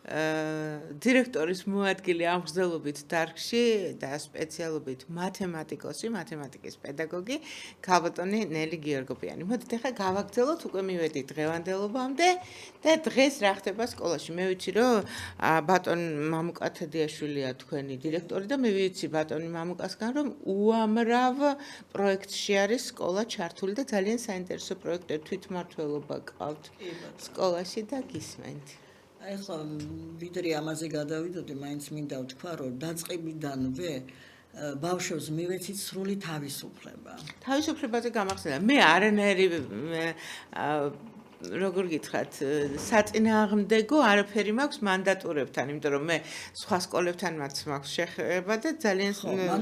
დირექტორის მოადგილე ამგზელობით დარგში და სპეციალობით მათემატიკოსი, მათემატიკის პედაგოგი ქალბატონი ნელი გიორგოპიანი. მოდით ახლა გავაგრძელოთ, უკვე მივედით დღევანდელობამდე და დღეს რა ხდება სკოლაში. მე ვიცი რომ ბატონ მამუკა თედიაშვილია თქვენი დირექტორი და მე ვიცი ბატონი მამუკასგან რომ უამრავ პროექტში არის სკოლა ჩართული და ძალიან საინტერესო პროექტები თვითმმართველობა გყავთ სკოლაში და გისმენთ. აი ხო ვიდრე ამაზე გადავიდოდი, მაინც მინდა ვთქვა, რომ დაწყებიდანვე ბავშვებს მივეცით სრული თავისუფლება. თავისუფლებაზე გამახსენდა. მე არანაირი როგორ გითხრათ, საწინააღმდეგო არაფერი მაქვს მანდატურებთან, იმიტომ რომ მე სხვა სკოლებთან მაქვს შეხება და ძალიან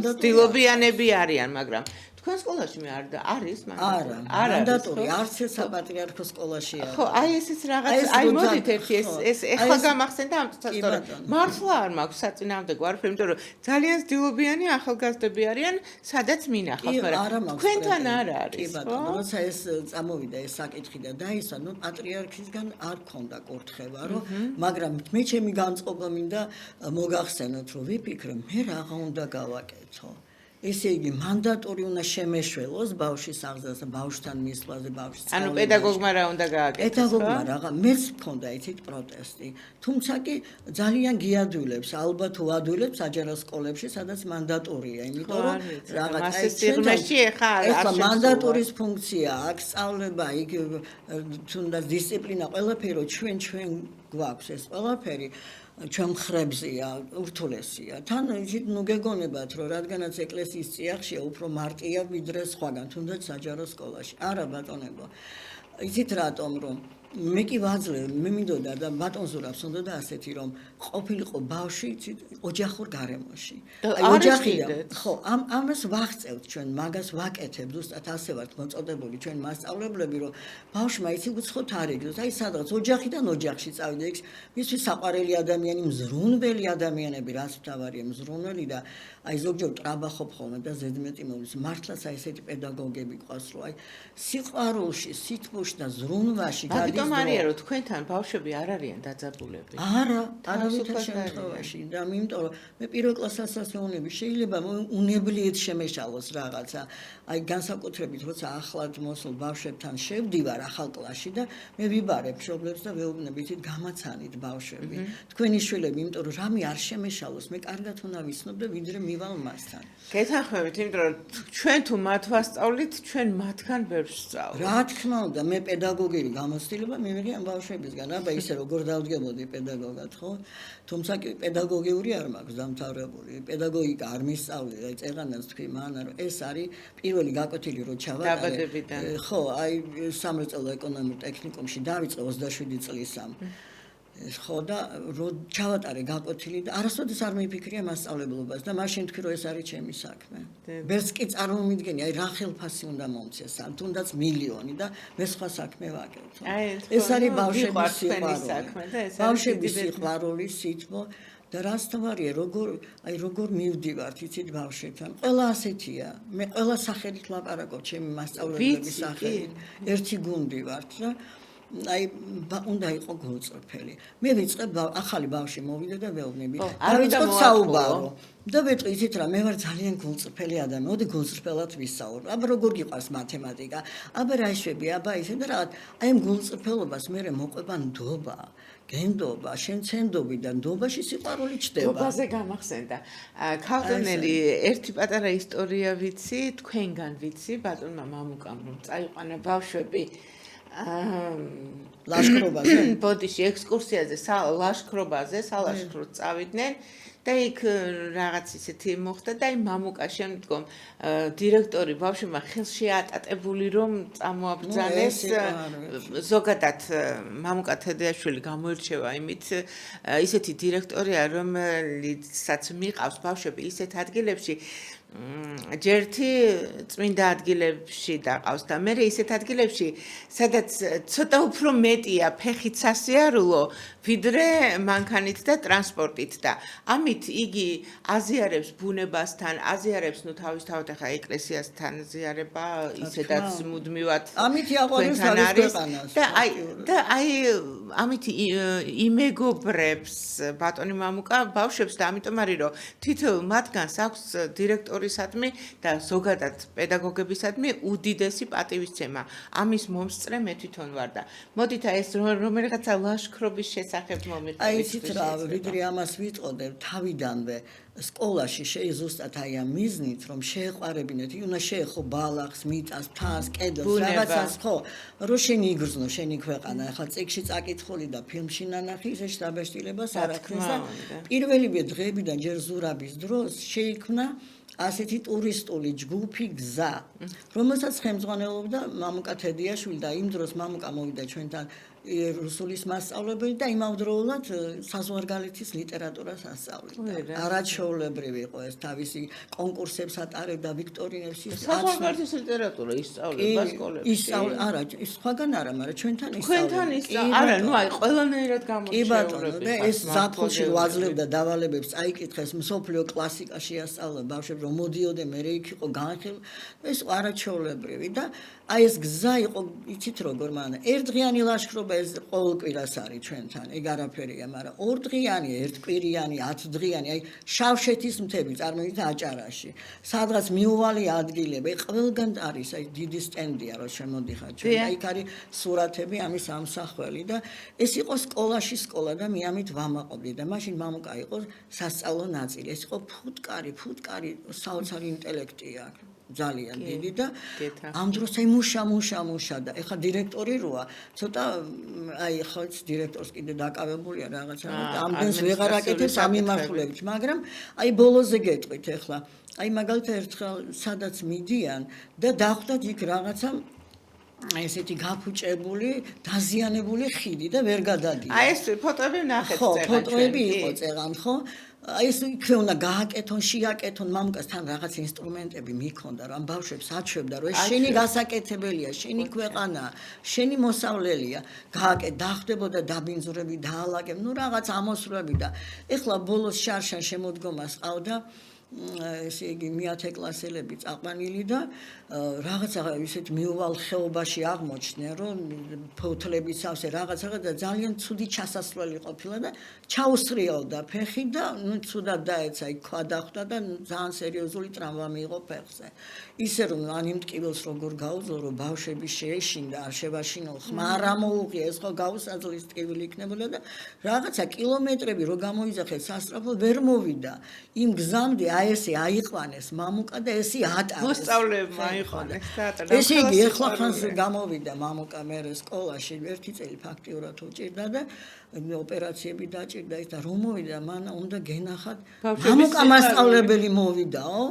ცდილობიანები არიან, მაგრამ თქვენ სკოლაში მე არის მანდატური. არა, მანდატური არც ეს საპატრიარქო სკოლაში არის. ხო, აი ესეც რაღაც, აი მოდით ერთი ეს ეხლა გამახსენდა ამ თვითონ, მართლა არ მაქვს საწინააღმდეგო არაფერი, იმიტომ რომ ძალიან ცდილობიანი ახალგაზრდები არიან, სადაც მინახავს, მაგრამ თქვენთან არ არის, ხო? როცა ეს წამოვიდა ეს საკითხი და დაისვა, ნუ პატრიარქისგან არ ქონდა კურთხევა, რომ მაგრამ მე ჩემი განწყობა მინდა მოგახსენოთ, რომ ვიფიქრე, მე რაღა უნდა გავაკეთო. ესე იგი მანდატორი უნდა შემეშველოს ბავშვის აღზრდასა, ბავშვთან მისვლაზე, ბავშვის ანუ პედაგოგმა რა უნდა გააკეთოს? პედაგოგმა რაღა მეც მქონდა იცით პროტესტი. თუმცა კი ძალიან გიადვილებს, ალბათ უადვილებს საჯარო სკოლებში, სადაც მანდატორია, იმიტომ რომ რაღაც ეს სიღრმეში ეხა მანდატორის ფუნქცია აქვს, სწავლება, იქ თუნდაც დისციპლინა, ყველაფერი ჩვენ გვაქვს ეს ყველაფერი. ჩვენ ხრებზია, ურთულესია. თან იცით, ნუ გეგონებათ, რომ რადგანაც ეკლესიის წიაღშია უფრო მარტია ვიდრე სხვაგან, თუნდაც საჯარო სკოლაში. არა ბატონებო. იცით რატომ რომ მე კი ვაძლევ, მე მინდოდა და ბატონ ზურაბს უნდოდა ასეთი რომ ყოფილიყო ბავშვი იცით ოჯახურ გარემოში. აი ოჯახიდან. ხო, ამას ვაღწევთ ჩვენ, მაგას ვაკეთებ, ზუსტად ასე ვართ მოწოდებული ჩვენ მასწავლებლები, რომ ბავშვმა იცი უცხოთ არ იგდოს. აი სადღაც ოჯახიდან ოჯახში წავიდა, იქ მისთვის საყვარელი ადამიანი, მზრუნველი ადამიანები, რაც მთავარია, მზრუნველი და აი ზოგჯერ ტრაბახობ ხოლმე და ზედმეტი მოვლის. მართლაც აი ესეთი პედაგოგები ყავს, რომ აი სიყვარულში, სითბოში და ზრუნვაში გადის მარია რომ თქვენთან ბავშვები არ არიან დაძაბულები. არა, არავითარ შემთხვევაში და იმიტომ რომ მე პირველ კლასს ასეულები შეიძლება უნებლიეთ შემეშალოს რაღაცა. აი განსაკუთრებით როცა ახლად მოსულ ბავშვებთან შევდივარ ახალ კლასში და მე ვიბარებ მშობლებს და ვეუბნებით გამაცანით ბავშვები. თქვენი შვილები, იმიტომ რომ რამე არ შემეშალოს, მე კარგად უნდა ვიცნობ და ვიდრე მივალ მასთან. გეთანხმებით, იმიტომ რომ ჩვენ თუ მათ ვასწავლით, ჩვენ მათგან ბევრს ვსწავლობთ. რა თქმა უნდა, მე პედაგოგიური გამოცდილება მივიღე ამ ბავშვებისგან. აბა ისე როგორ დავდგებოდი პედაგოგად, ხო? თუმცა კი პედაგოგიური არ მაქვს დამთავრებული. პედაგოგიკა არ მისწავლე, აი წერანას თქვი მან, რომ ეს არის პირველი გაკვეთილი რო ჩავატარე. ხო, აი სამრეწველო ეკონომიკურ ტექნიკუმში დავიწყე 27 წლისამ. ხო და რო ჩავატარე გაკვეთილი და არასოდეს არ მიფიქრია მასწავლებლობას და მაშინ თქვი რომ ეს არის ჩემი საქმე. ვერც კი წარმომიდგენი, აი რა ხელფასი უნდა მომწეს, თუნდაც მილიონი და მე სხვა საქმე ვაკეთო. ეს არის ბავშვების საქმე და ეს არის ბავშვების სიყვარული, სითბო და რაც თვარია, როგორ მივდივართ იცით ბავშვებთან. ყველა ასეთია. მე ყველა სახელით ლაპარაკობ ჩემი მასწავლებლების სახელით. ერთი გუნდი ვართ და აი უნდა იყო გულწრფელი. მე ვიწყებ ახალი ბავშვი მოვიდა და ვეუბნები. დავიწყოთ საუბარო. და ვეტყვი იცით რა, მე ვარ ძალიან გულწრფელი ადამიანი. მოდი გულწრფელად ვისაუბრ. აბა როგორ გიყვარს მათემატიკა? აბა რა იშვები? აბა ისე და რაღაც. აი ამ გულწრფელობას მე მოყვება ნდობა. გენდობა, შენცენდობი და ნდობაში სიყვარული ჩდება. ნდობაზე გამახსენდა. ქალბატონელი ერთი პატარა ისტორია ვიცი, თქვენგან ვიცი, ბატონმა მამუკამ რომ წაიყვანა ბავშვები ლაშქრობაზე. ბოდიში ექსკურსიაზე, ლაშქრობაზე, სალაშქროდ წავიდნენ და იქ რაღაც ისეთი მოხდა და აი მამუკა შემდგომ დირექტორი ბავშვებმა ხელში ატატებული რომ წამოაბრძანეს ზოგადად მამუკა თედიაშვილი გამოირჩევა იმით ისეთი დირექტორია რომელიცაც მიყავს ბავშვები ისეთ ადგილებში ჯერთი წმინდა ადგილებში დაყავს და მე ისეთ ადგილებში, სადაც ცოტა უფრო მეტია ფეხით სასიარულო, ვიდრე მანქანით და ტრანსპორტით და ამით იგი აზიარებს ბუნებასთან, აზიარებს თავისთავად ახლა ეკლესიასთან ზიარება, ისედაც მუდმივად ამითი აყვარებს არის ქვეყანას. და აი ამით იმეგობრებს ბატონი მამუკა ბავშვებს და ამიტომ არის რომ თითოეულ მათგანს აქვს დირექტორისადმი და ზოგადად პედაგოგებისადმი უდიდესი პატივისცემა. ამის მომსწრე მე თვითონ ვარ და მოდით აი ეს რომელიღაცა ლაშქრობის შესახებ მომიყევით. აი იცით რა, ვიდრე ამას ვიტყოდებ თავიდანვე სკოლაში ზუსტად აი ამ მიზნით რომ შეეყვარებინეთ, უნდა შეეხო ბალახს, მიწას, მთას, კედელს, რაღაცას ხო, რომ შენი იგრძნო შენი ქვეყანა. ახლა წიგნში წაკითხული და ფილმში ნანახი ისე შთაბეჭდილებას არ აქვს და პირველივე დღეებიდან ჯერ ზურაბის დროს შეიქმნა ასეთი ტურისტული ჯგუფი გზა, რომელსაც ხელმძღვანელობდა მამუკა თედიაშვილი და იმ დროს მამუკა მოვიდა ჩვენთან რუსულის მასწავლებელი და იმავდროულად საზღვარგალეთის ლიტერატურას ასწავლიდა. არაჩვეულებრივი იყო ეს თავისი კონკურსებს ატარებდა, ვიქტორინებს საზღვარგალეთის ლიტერატურა ისწავლება სკოლებში. არა, სხვაგან არა, მაგრამ ჩვენთან ისწავლება. არა, ნუ აი ყველანაირად გამოჩვეულები. და ეს ზაფხულში ვაძლევდა დავალებებს წაიკითხეს მსოფლიო კლასიკა შეასწავლა ბავშვებს, რომ მოდიოდე მე იქ იყო განხილ, ეს არაჩვეულებრივი და აი ეს გზა იყო, იცით როგორ მან ერთდღიანი ლაშქრობა ეს ყოველკვირას არის ჩვენთან, ეგ არაფერია, მაგრამ ორდღიანი, ერთკვირიანი, 10 დღიანი, აი შავშეთის მთები წარმოიდგინეთ აჭარაში. სადღაც მიუვალი ადგილები, ყველგან არის აი დიდი სტენდია რომ შემოდიხარ ჩვენ. აი იქ არის სურათები ამის ამსახველი და ეს იყო სკოლაში სკოლა და მე ამით ვამაყობდი და მაშინ მამუკა იყო სასწავლო ნაწილი. ეს იყო ფუტკარი, საოცარი ინტელექტი აქვს. ძალიან დიდი და ამ დროს აი მუშა და ეხლა დირექტორი როა ცოტა აი ხო დირექტორს კიდე დაკავებულია რაღაცა და ამდენს ვეღარ აკეთებს ამ მიმართულებით მაგრამ აი ბოლოზე გეტყვით ეხლა აი მაგალითად ერთხელ სადაც მიდიან და დახვდათ იქ რაღაცა ესეთი გაფუჭებული, დაზიანებული ხიდი და ვერ გადადიან. აი ეს ფოტოები ნახეთ წერან. ხო, ფოტოები იყო წერან, ხო? აი ეს იქ უნდა გააკეთონ, შეაკეთონ, მამუკასთან რაღაც ინსტრუმენტები მიქონდა, რომ ბავშვებს აჩვევდა, რომ ეს შენი გასაკეთებელია, შენი ქვეყანა, შენი მოსავლელია. გააკეთე, დახვდებოდა დაბინძურები, დაალაგებ, ნუ რაღაც ამოსვლები და ეხლა ბოლოს შარშან შემოდგომას ყავდა ესე იგი მე-10 კლასელები წაყვანილი და რაღაცა ისეთ მიუვალ ხეობაში აღმოჩნდნენ რომ ფოთლების ავსე რაღაცა და ძალიან ცუდი ჩასასვლელი ყოფილა და ჩაუსრიალდა ფეხი და ნუ ცუდად დაეცა იქ ქვა დახვდა და ძალიან სერიოზული ტრამვა მიიღო ფეხზე ისე რომ ან იმ ტკივილს როგორ გაუძლო რომ ბავშვები შეეშინდა არ შევაშინო ხმა არ ამოუღია ეს ხო გაუსაძლის ტკივილი იქნებოდა და რაღაცა კილომეტრები რო გამოიძახეს სასწრაფო ვერ მოვიდა იმ გზამდე ესე აიყვანეს მამუკა და ესე ატარეს მოსწავლეებმა აიყვანეს და ესე იგი ეხლა ხანს გამოვიდა მამუკა მერე სკოლაში ერთი წელი ფაქტიურად უჭირდა და ოპერაციები დაჭირდა ის და რომ მოვიდა მან უნდა გენახათ მამუკა მასწავლებელი მოვიდაო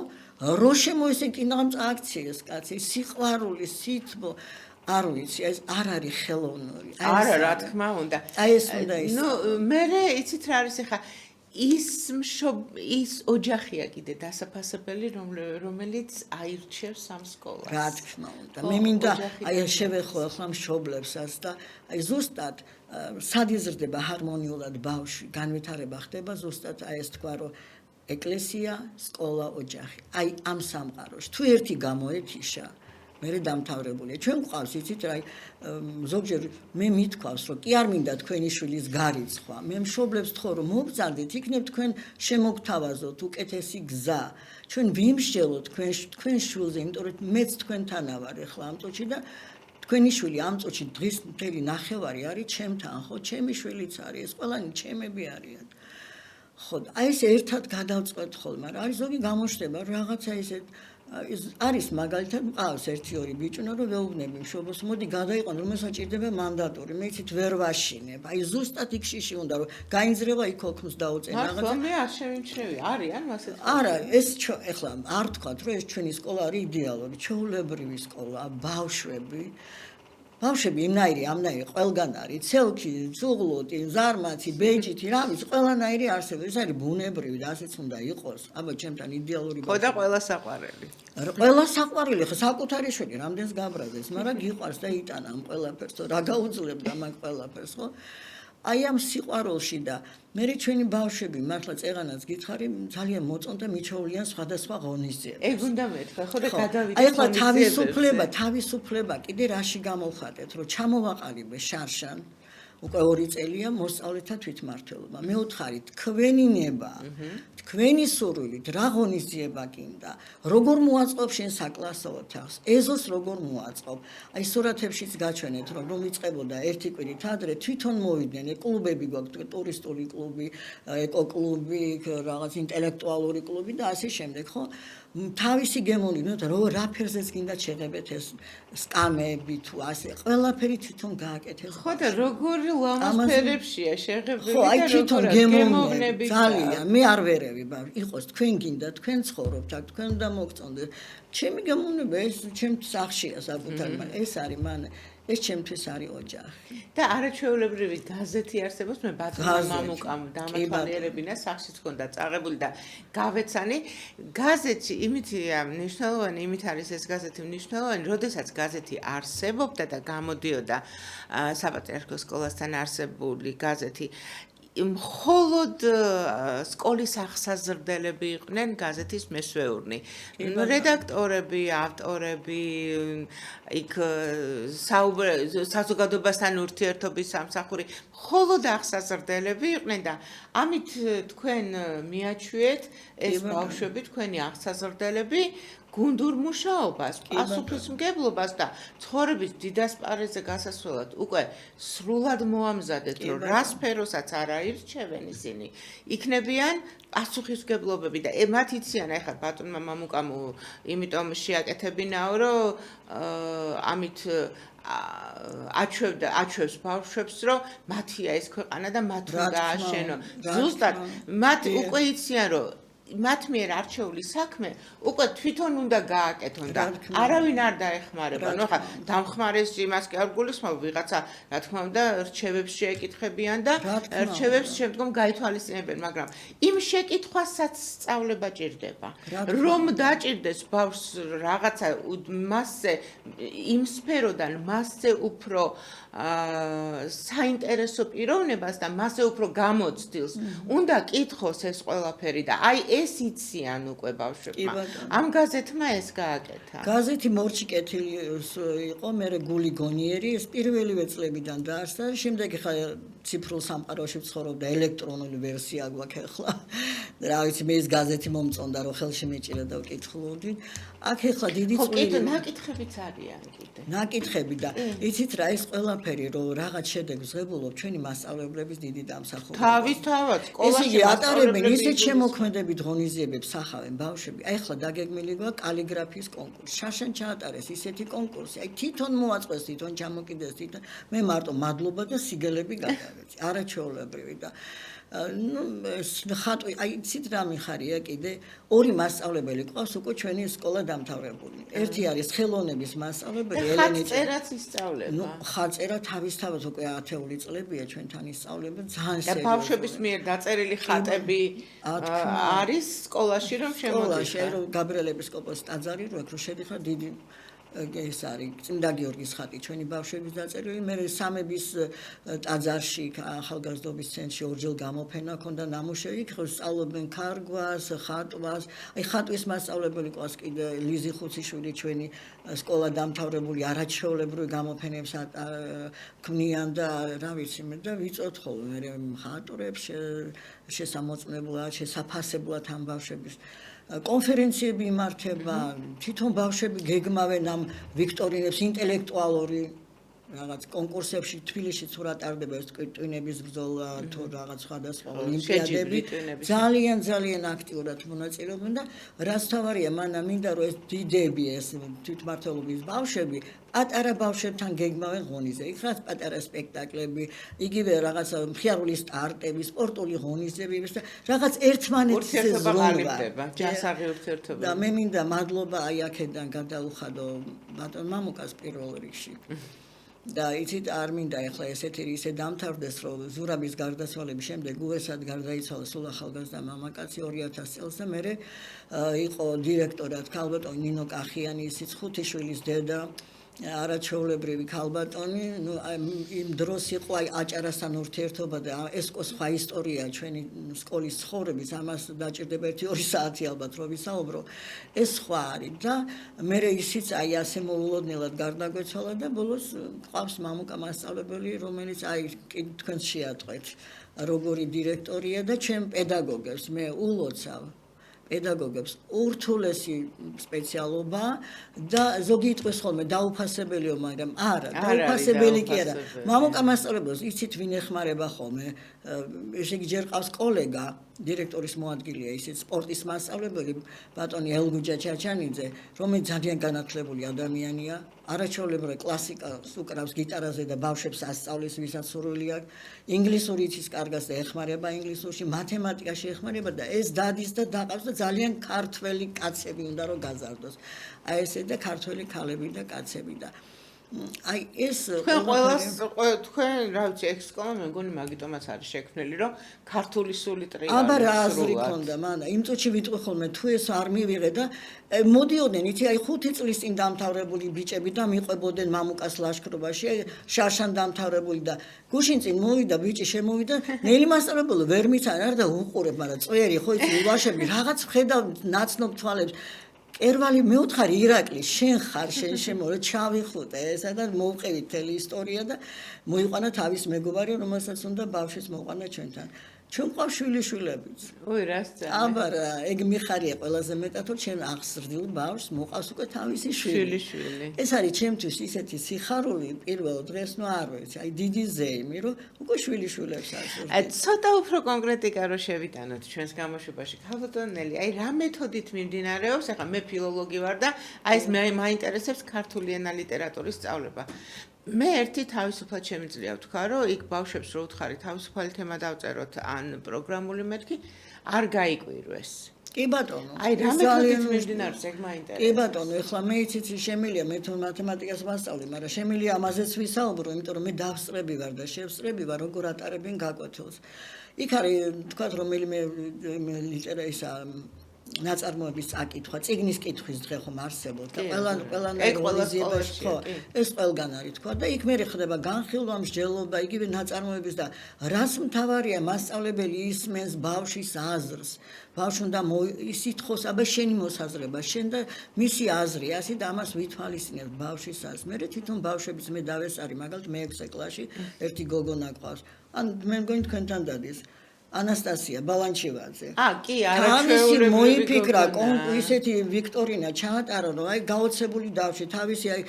რო შემოესეკინა აქციას კაცი სიყვარული სითბო არ ვიცი ეს არ არის ხელოვნური არა რა თქმა უნდა აი ეს უნდა ის ნუ მე იცით რა არის ახლა ის ოჯახია კიდე დასაფასებელი რომელიც აირჩევს ამ სკოლას. რა თქმა უნდა. მე მინდა აი შევეხო ახლა მშობლებსაც და აი ზუსტად სად იზრდება ჰარმონიულად ბავშვი, განვითარება ხდება ზუსტად აი ეს თქვა რომ ეკლესია, სკოლა, ოჯახი. აი ამ სამყაროში თუ ერთი გამოეთიშა მე დამთავრებულია. ჩვენ გვყავს იცით რა ზოგჯერ მე მithქვავს რომ კი არ მინდა თქვენი შვილის გარიცხვა. მე მშობლებს თქო რომ მოგზადეთ, იქნებ თქვენ შემოგთავაზოთ უკეთესი გზა. ჩვენ ვიმსჯელოთ თქვენ შვილზე, იმიტომ რომ მეც თქვენთანა ვარ ახლა ამ წუთში და თქვენი შვილი ამ წუთში დღის მთელი ნახევარი არის ჩემთან, ხო? ჩემი შვილიც არის, ეს ყველანი ჩემები არიან. ხო, აი ეს ერთად გადავწყვეტ ხოლმე, მაგრამ არის ზოგი გამოჩნდება რაღაცა ისეთ არის მაგალითად მყავს 1-2 ბიჭუნა რომ ვეუბნები მშობლს მოდი გადაიყვან რომ მოსაჭირდება მანდატური მე იცით ვერ ვაშინებ აი ზუსტად იქ შიში უნდა რომ გაინძრევა იქ ოქმს დაუწენ რაღაცა მე არ შევინჩევი არიან მასეთ არა ეს ეხლა არ თქვათ რომ ეს ჩვენი სკოლა არის იდეალური ჩვეულებრივი სკოლა ბავშვები ბავშვები იმნაირი, ამნაირი ყველგან არის, ცელქი, ზუღლუტი, ზარმაცი, ბეჯითი, რამის, ყველანაირი არსებობს, ეს არის ბუნებრივი და ასეც უნდა იყოს. აბა ჩემთან იდეალური ხო და ყველა საყვარელი. ყველა საყვარელი ხო საკუთარი შვილი რამდენს გაბრაზდეს, მაგრამ გიყვარს და იტანა ამ ყველაფერს, რა გაუძლებდა მაგ ყველაფერს, ხო? აი ამ სიყვარულში და მე ჩვენი ბავშვები მართლა წეღანაც გითხარი ძალიან მოწონდა მიჩოვლიან სხვადასხვა ღონისძიებებს. ეგ უნდა მეთქვა, ხო და გადავიდეთ. აი ახლა თავისუფლება კიდე რაში გამოვხატეთ, რომ ჩამოვაყალიბე შარშან უკვე 2 წელია მოსწავლეთა თვითმმართველობა. მეუთხარი თქვენი ნება, თქვენი სურვილით რა ღონისძიება გინდა, როგორ მოაწყობ შენ საკლასო ოთახს, ეზოს როგორ მოაწყობ. აი სურათებშიც გაჩვენეთ, რომ იწყებოდა ერთი კვირით ადრე თვითონ მოვიდნენ კლუბები გვაქვს, ტურისტული კლუბი, ეკოკლუბი, რაღაც ინტელექტუალური კლუბი და ასე შემდეგ, ხო? თავისი გემოვნით, რომ რა ფერზეც გინდა შეღებეთ ეს სკამები თუ ასე, ყველაფერი თვითონ გააკეთეს. ხო და როგორი ლამაზ ფერებშია შეღებები ხო, აი და თვითონ როგორ გემოვნები. ძალიან, მე არ ვერევი, იყოს თქვენ გინდა, თქვენ ცხოვრობთ, თქვენ უნდა მოგწონდეს. ჩემი გემოვნება ეს ჩემთვის სახშია საკუთარი, მაგრამ ეს არის მან ეს ჩემთვის არის ოჯახი. და არაჩვეულებრივი გაზეთი არსებობს, მე ბატონმა მამუკამ დამათვალიერებინა სახშიც ჰქონდა წაღებული და გავეცანი. გაზეთი იმითია მნიშვნელოვანი, იმით არის ეს გაზეთი მნიშვნელოვანი, როდესაც გაზეთი არსებობდა და გამოდიოდა საპატრიარქოს სკოლასთან არსებული გაზეთი მხოლოდ სკოლის აღსაზრდელები იყვნენ გაზეთის მესვეურნი. რედაქტორები, ავტორები, იქ საზოგადოებასთან ურთიერთობის სამსახური მხოლოდ აღსაზრდელები იყვნენ და ამით თქვენ მიაჩვიეთ ეს ბავშვები, თქვენი აღსაზრდელები გუნდურ მუშაობას, პასუხისმგებლობას და ცხოვრების დიდასპარეზე გასასვლელად უკვე სრულად მოამზადეთ, რომ რა სფეროსაც არ აირჩევენ ისინი, იქნებიან პასუხისმგებლობები და მათ იციან ახლა ბატონმა მამუკამ იმიტომ შეაკეთებინაო, რომ ამით აჩვევს ბავშვებს, რომ მათია ეს ქვეყანა და მათ უნდა ააშენო. ზუსტად მათ უკვე იციან, რომ მათ მიერ არჩეული საქმე უკვე თვითონ უნდა გააკეთონ და არავინ არ დაეხმარება. ნუ ხა დამხმარეს იმას კი არ გულისხმობ, ვიღაცა რა თქმა უნდა რჩევებს შეეკითხებიან და რჩევებს შემდგომ გაითვალისწინებენ, მაგრამ იმ შეკითხვასაც სწავლება ჭირდება. რომ დაჭირდეს ბავშვს რაღაცა მასზე იმ სფეროდან მასზე უფრო საინტერესო პიროვნებას და მასზე უფრო გამოცდილს უნდა კითხოს ეს ყველაფერი და აი ეს იციან უკვე ბავშვებმა. ამ გაზეთმა ეს გააკეთა. გაზეთი მორჩი კეთილი იყო, მე გული გონიერი, ეს პირველივე წლებიდან დაარსდა, შემდეგ ხა ციფრულ სამყაროში ვცხოვრობ და ელექტრონული ვერსია გვაქვს ახლა. რა ვიცი, მე ეს გაზეთი მომწონდა, რომ ხელში მეჭირა და ვკითხულობდი. აქ ახლა დიდი წვლილი. ხო, ნაკითხებიც არიან კიდე. ნაკითხები და იცით რა ეს ყველაფერი, რომ რაღაც შედეგს ღებულობ ჩვენი მასწავლებლების დიდი დამსახურება. თავისთავად, სკოლაში ისინი ატარებენ ისეთ შემოქმედებით ღონისძიებებს სახავენ ბავშვები. აი ახლა დაგეგმილი გვაქვს კალიგრაფიის კონკურსი. შარშან ჩაატარეს ისეთი კონკურსი. აი თვითონ მოაწყვეს, თვითონ ჩამოკიდეს, თვითონ მე მარტო მადლობა და სიგელები გადავეცი. არაჩვეულებრივი და ну ხატვი აი ცით რა მიხარია კიდე ორი მასწავლებელი ყავს უკვე ჩვენი სკოლა დამთავრებული. ერთი არის ხელოვნების მასწავლებელი ელენე ხატწერაც ისწავლება. ну ხატწერა თავისთავად უკვე 10 წლებია ჩვენთან ისწავლება ძალიან სერიოზულად. და ბავშვების მიერ დაწერილი ხატები არის სკოლაში რომ შემოდიხარ. სკოლაში რომ გაბრიელ ეპისკოპოსის ტაძარი რო აქ რო შედიხარ დიდი ეს არის წმინდა გიორგის ხატი ჩვენი ბავშვების დაწერილი. მე სამების ტაძარში ახალგაზრდობის ცენტრში ორჯერ გამოფენა ქონდა ნამუშევარი, იქ სწავლობენ ქარგვას, ხატვას. აი ხატვის მასწავლებელი ყავს კიდე ლიზი ხუციშვილი ჩვენი სკოლა დამთავრებული არაჩვეულებრივი გამოფენებს ქმნიან და რა ვიცი მე და ვიწოთ ხოლმე მე მხატვრებს შესამოწმებლად, შესაფასებლად ამ ბავშვების კონფერენციები იმართება, თვითონ ბავშვები გეგმავენ ამ ვიქტორინებს ინტელექტუალური რაღაც კონკურსებში თბილისში თუ რა ტარდება ეს ტვინების ბრძოლა თუ რაღაც სხვადასხვა ოლიმპიადები ძალიან აქტიურად მონაწილეობენ და რაც თავარია მანამ მინდა რომ ეს დიდები ეს თვითმმართველობის ბავშვები პატარა ბავშვებთან გეგმავენ ღონისძიებას. იქ რაც პატარა სპექტაკლები, იგივე რაღაც მხიარული სტარტები, სპორტული ღონისძიებები და რაღაც ერთმანეთის ზრუნვა. ჯანსაღი ურთიერთობა. და მე მინდა მადლობა აი აქედან გადაუხადო ბატონ მამუკას პირველ რიგში. და იცით არ მინდა ახლა ესეთი ისე დამთავრდეს რომ ზურაბის გარდაცვალების შემდეგ უესად გარდაიცვალა სულ ახალგაზრდა მამაკაცი 2000 წელს და მე იყო დირექტორად ქალბატონი ნინო კახიანი ისიც 5 შვილის დედა არაჩვეულებრივი ქალბატონი იმ დროს იყო აჭარასთან ურთიერთობა და ეს სხვა ისტორია ჩვენი სკოლის ცხოვრების ამას დაჭირდება 1-2 საათი ალბათ რომ ვისაუბრო ეს სხვა არის და მე ისიც ასე მოულოდნელად გარდაგვეცვალა და ბოლოს ყავს მამუკა მასწავლებელი რომელიც თქვენს შეატყვეთ როგორი დირექტორია და ჩემ პედაგოგებს მე ულოცავ პედაგოგებს ურთულესი სპეციალობა და ზოგი იტყვის ხოლმე დაუფასებელიო, მაგრამ არა, დაუფასებელი კი არა. მამუკა მასწავლებელს იცით ვინ ეხმარება ხოლმე? ესე იგი ჯერ ყავს კოლეგა, დირექტორის მოადგილეა, ისიც სპორტის მასწავლებელი, ბატონი ელგუჯა ჩაჩანიძე, რომელიც ძალიან განათლებული ადამიანია, არაჩვეულებრივი კლასიკას უკრავს გიტარაზე და ბავშვებს ასწავლის, ვისაც სურვილი აქვს, ინგლისური იცის კარგად და ეხმარება ინგლისურში, მათემატიკაში ეხმარება და ეს დადის და დაყავს და ძალიან ქართველი კაცები უნდა რომ გაზარდოს. აი ესე და ქართველი ქალები და კაცები და აი ეს თქვენ რა ვიცი ექსკომა მე მგონი მაგიტომაც არის შექმნილი რომ ქართული სული ტრიალი აბა რა აზრი ქონდა მან იმ წუთში ვიტყვი ხოლმე თუ ეს არ მივიღე და მოდიოდნენ იცი აი 5 წლის წინ დამთავრებული ბიჭები და მიყვებოდნენ მამუკას ლაშქრობაში აი შარშან დამთავრებული და გუშინ წინ მოვიდა ბიჭი შემოვიდა ნელი მასწავლებელი ვერ მიცან არ და უყურებ მაგრამ წვერი ხო იცი ულაშები რაღაც ხედავ ნაცნობ თვალებს ერვალი მეუთხარი ირაკლი შენ ხარ შენ შემოვა ჩავიხუტე ესა და მოვყევი თელი ისტორია და მოიყვანა თავის მეგობარი რომელსაც უნდა ბავშვის მოყვანა ჩვენთან ჩვენ ყავს შვილიშვილებიც ой რას ძალიან აბა რა ეგ მიხარია ყველაზე მეტად რომ ჩვენ აღსრდილ ბავშვს მოყავს უკვე თავისი შვილი ეს არის ჩემთვის ისეთი სიხარული პირველ დღეს ნუ არ ვიცი აი დიდი ზეიმი რომ უკვე შვილიშვილებს ასურს ცოტა უფრო კონკრეტიკა რო შევიტანოთ ჩვენს გამოშვებაში ქალბატონელი აი რა მეთოდით მიმდინარეობს ახლა მე ფილოლოგი ვარ და აი ეს მაინტერესებს ქართული ენა ლიტერატურის სწავლება მე ერთი თავისუფლად შემიძლია ვთქვა, რომ იქ ბავშვებს რო უთხარი თავისუფალი თემა დავწეროთ ან პროგრამული მეთქი არ გაიკვირვეს. კი ბატონო. აი რა მეთოდით მიმდინარეობს ეგ მაინტერესებს. კი ბატონო, ეხლა მე იცით შემილია მე თვითონ მათემატიკას ვასწავლე, მაგრამ შემილია ამაზეც ვისაუბრო, იმიტომ რომ მე დავსწრები ვარ და შევსწრები ვარ როგორ ატარებენ გაკვეთილს. იქ არის თქვა რომელიმე ლიტერატურისა ნაწარმოების წაკითხვა, წიგნის კითხვის დღე ხომ არსებობს და ყველანაირ ორგანიზებაში ხო, ეს ყველგან არის თქვა და იქ მე ხდება განხილვა, მსჯელობა, იგივე ნაწარმოების და რას მთავარია მასწავლებელი ისმენს ბავშვის აზრს. ბავშვი უნდა ისითხოს, აბა შენი მოსაზრება, შენ და მისი აზრი, ასე და ამას ვითვალისწინებ ბავშვის აზრს. მე თვითონ ბავშვებს მე დავესწარი, მაგალითად მე 6 კლასში ერთი გოგონა ყავს. ან მე მგონი თქვენთან დადის. ანასტასია ბალანჩივაძე. კი, არაჩვეულებრივი მოიფიქრა ისეთი ვიქტორინა ჩაატარა, რომ აი გაოცებული დავში თავისი აი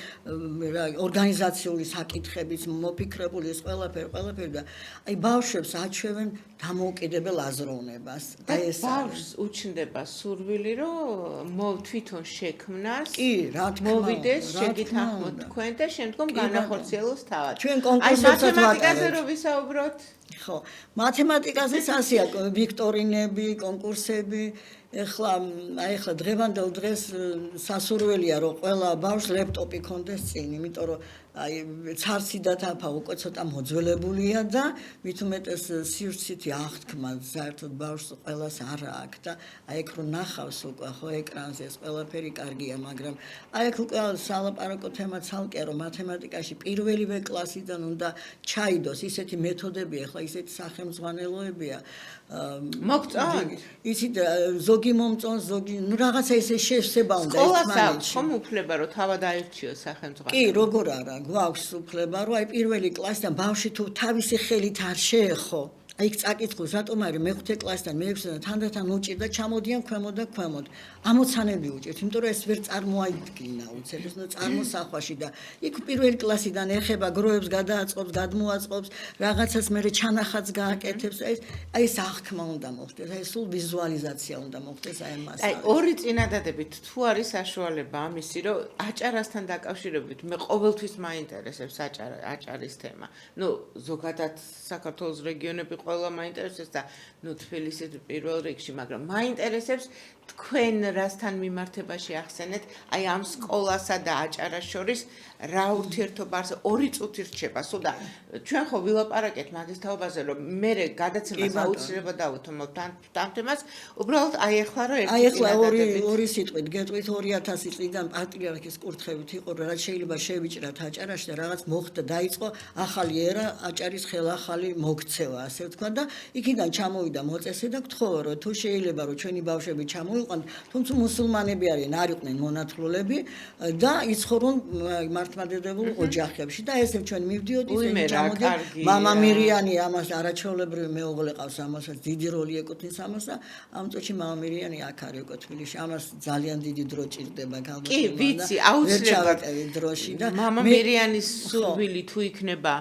ორგანიზაციული საკითხებით მოფიქრებული ეს ყველაფერი და აი ბავშვებს აჩვევენ დამოუკიდებელ აზროვნებას. აი ეს ბავშვს უჩნდება სურვილი, რომ თვითონ შექმნას, კი, რა თქმა უნდა, მოვიდეს, შეგითანხმოთ თქვენ და შემდგომ განახორციელოს თავად. ჩვენ კონკურსებსაც ვაკეთებთ. აი მათემატიკაზე რო ვისაუბროთ ხო, მათემატიკაზეც ასეა ვიქტორინები, კონკურსები. ეხლა დღევანდელ დღეს სასურველია რომ ყველა ბავშვს ლეპტოპი ქონდეს წინ, იმიტომ რომ აი ცარცი და თაფა უკვე ცოტა მოძველებულია და მით უმეტეს სივრცითი აღთქმა საერთოდ ბავშვს ყველას არ აქვს და აი ეგ რო ნახავს უკვე ხო ეკრანზე ეს ყველაფერი კარგია, მაგრამ აი ეგ უკვე სალაპარაკო თემა ცალკეა რომ მათემატიკაში პირველივე კლასიდან უნდა ჩაიდოს ისეთი მეთოდებია, ახლა ისეთი სახელმძღვანელოებია მოგწონთ იცით ზოგი მომწონს ზოგი ნუ რაღაცა ისე შევსება უნდა ერთმანეთში ხომ უფლება რომ თავად აირჩიოს სახელმძღვანელო კი როგორ არა გვაქვს უფლება რომ აი პირველი კლასიდან ბავშვი თუ თავისი ხელით არ შეეხო აი წაკითხოს რატომ არის მე-5 კლასიდან მე-6-დან თანდათან უჭირდა ჩამოდიან ქვემოთ და ქვემოთ ამოცანები უჭირთ იმიტომ რომ ეს ვერ წარმოაიდგინა უცებ ეს წარმოსახვაში და იქ პირველი კლასიდან ეხება გროებს გადააწყობს გადმოაწყობს რაღაცას მე ჩანახაც გააკეთებს აი ეს აღქმა უნდა მოხდეს აი სულ ვიზუალიზაცია უნდა მოხდეს აი ამას აი ორი წინადადებით თუ არის საშუალება ამისი რომ აჭარასთან დაკავშირებით მე ყოველთვის მაინტერესებს აჭარის თემა ნუ ზოგადად საქართველოს რეგიონები ყველა მაინტერესებს და ნუ თბილისი პირველ რიგში, მაგრამ მაინტერესებს თქვენ რასთან მიმართებაში ახსენეთ, აი ამ სკოლასა და აჭარას შორის რა ურთიერთობა არის? 2 წუთი რჩება, სულ და ჩვენ ხო ვილაპარაკეთ მაგის თაობაზე, რომ მე გადაცემას აუცილებლად დავუთმობ ამ თემას, უბრალოდ აი ახლა რომ აი ახლა ორი სიტყვით გეტყვით 2000 წლიდან პატრიარქის კურთხევით იყო, რაც შეიძლება შევიჭრათ აჭარაში და რაღაც მოხდა, დაიწყო ახალი ერა, აჭარის ხელახალი მოქცევა, ასე ვთქვა და იქიდან ჩამოვიდა მოწესე და გთხოვა რომ თუ შეიძლება რომ ჩვენი ბავშვები ჩამოიყვანთ, თუმცა მუსულმანები არიან, არ იყვნენ მონათლულები და იცხოვრონ მართლმადიდებელ ოჯახებში და ესე ჩვენ მივდიოდით ეს ჩამოდი მამა მირიანი ამას არაჩვეულებრივი მეუღლე ყავს ამასაც დიდი როლი ეკუთვნის ამას და ამ წუთში მამა მირიანი აქ არის უკვე თბილისში ამას ძალიან დიდი დრო ჭირდება ალბათ კი ვიცი აუცილებლად დროში და მამა მირიანის სურვილი თუ იქნება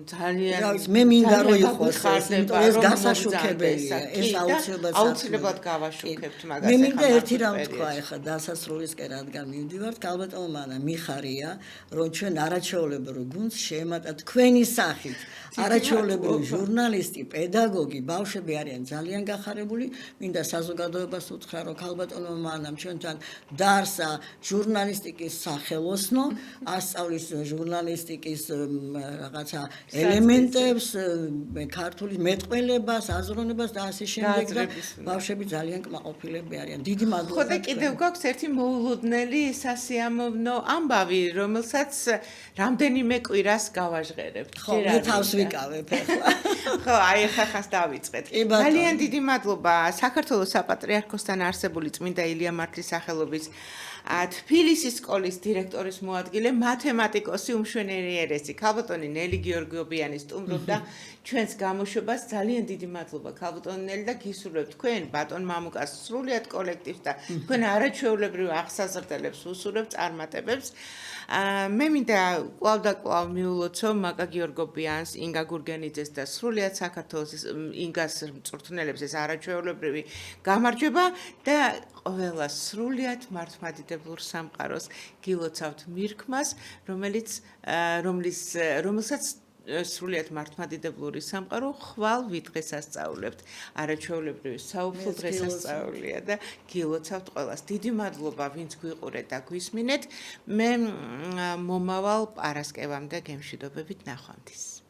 ძალიან მე მინდა რომ იყოს ეს გასაშუქებელია ეს აუცილებლად გავაშუქებთ მაგას მე მინდა ერთი რამ თქვა ახლა დასასრულისკენ რადგან მივდივართ ალბათო მანა მიხარია რომ ჩვენ არაჩვეულებრივ გუნდს შეემატა თქვენი სახით არაჩვეულებრივი ჟურნალისტი პედაგოგი ბავშვები არიან ძალიან გახარებული მინდა საზოგადოებას უთხრა რომ ალბათო მანამ ჩვენთან დაარსა ჟურნალისტიკის სახელოსნო ასწავლის ჟურნალისტიკის რაღაც ელემენტებს, ქართული მეტყველებას, აზროვნებას და ასე შემდეგ და ბავშვები ძალიან კმაყოფილები არიან. დიდი მადლობა. ხო და კიდევ გვაქვს ერთი მოულოდნელი სასიამოვნო ამბავი, რომელსაც რამდენიმე კვირას გავაჟღერებთ. ხო, მე თავს ვიკავებ ახლა. ხო, აი ხახას დავიწყეთ. ძალიან დიდი მადლობა საქართველოს საპატრიარქოსთან არსებული წმინდა ილია მართლის სახელობის თბილისის სკოლის დირექტორის მოადგილე მათემატიკოსი უმშვენიერი ერესი ქალბატონი ნელი გიორგიობიანი სტუმრობდა ჩვენს გამოშვებას ძალიან დიდი მადლობა ქალბატონი ნელი და გისურვებთ თქვენ ბატონ მამუკას სრულიად კოლექტივს და თქვენ არაჩვეულებრივ აღსაზრდელებს უსურვებთ წარმატებებს მე მინდა კვლავ და კვლავ მიულოცო მაკა გიორგობიანს ინგა გურგენიძეს და სრულიად საქართველოს ინგას მწვრთნელებს ეს არაჩვეულებრივი გამარჯვება და ყველა სრულიად მართლმადიდებლურ სამყაროს გილოცავთ მირქმას, რომელსაც სრულიად მართლმადიდებლური სამყარო ხვალ ვიდღესასწაულებთ. არაჩვეულებრივი საუფლო დღესასწაულია და გილოცავთ ყველას. დიდი მადლობა, ვინც გვიყურეთ და გვისმინეთ. მე მომავალ პარასკევამდე გემშვიდობებით ნახვამდის.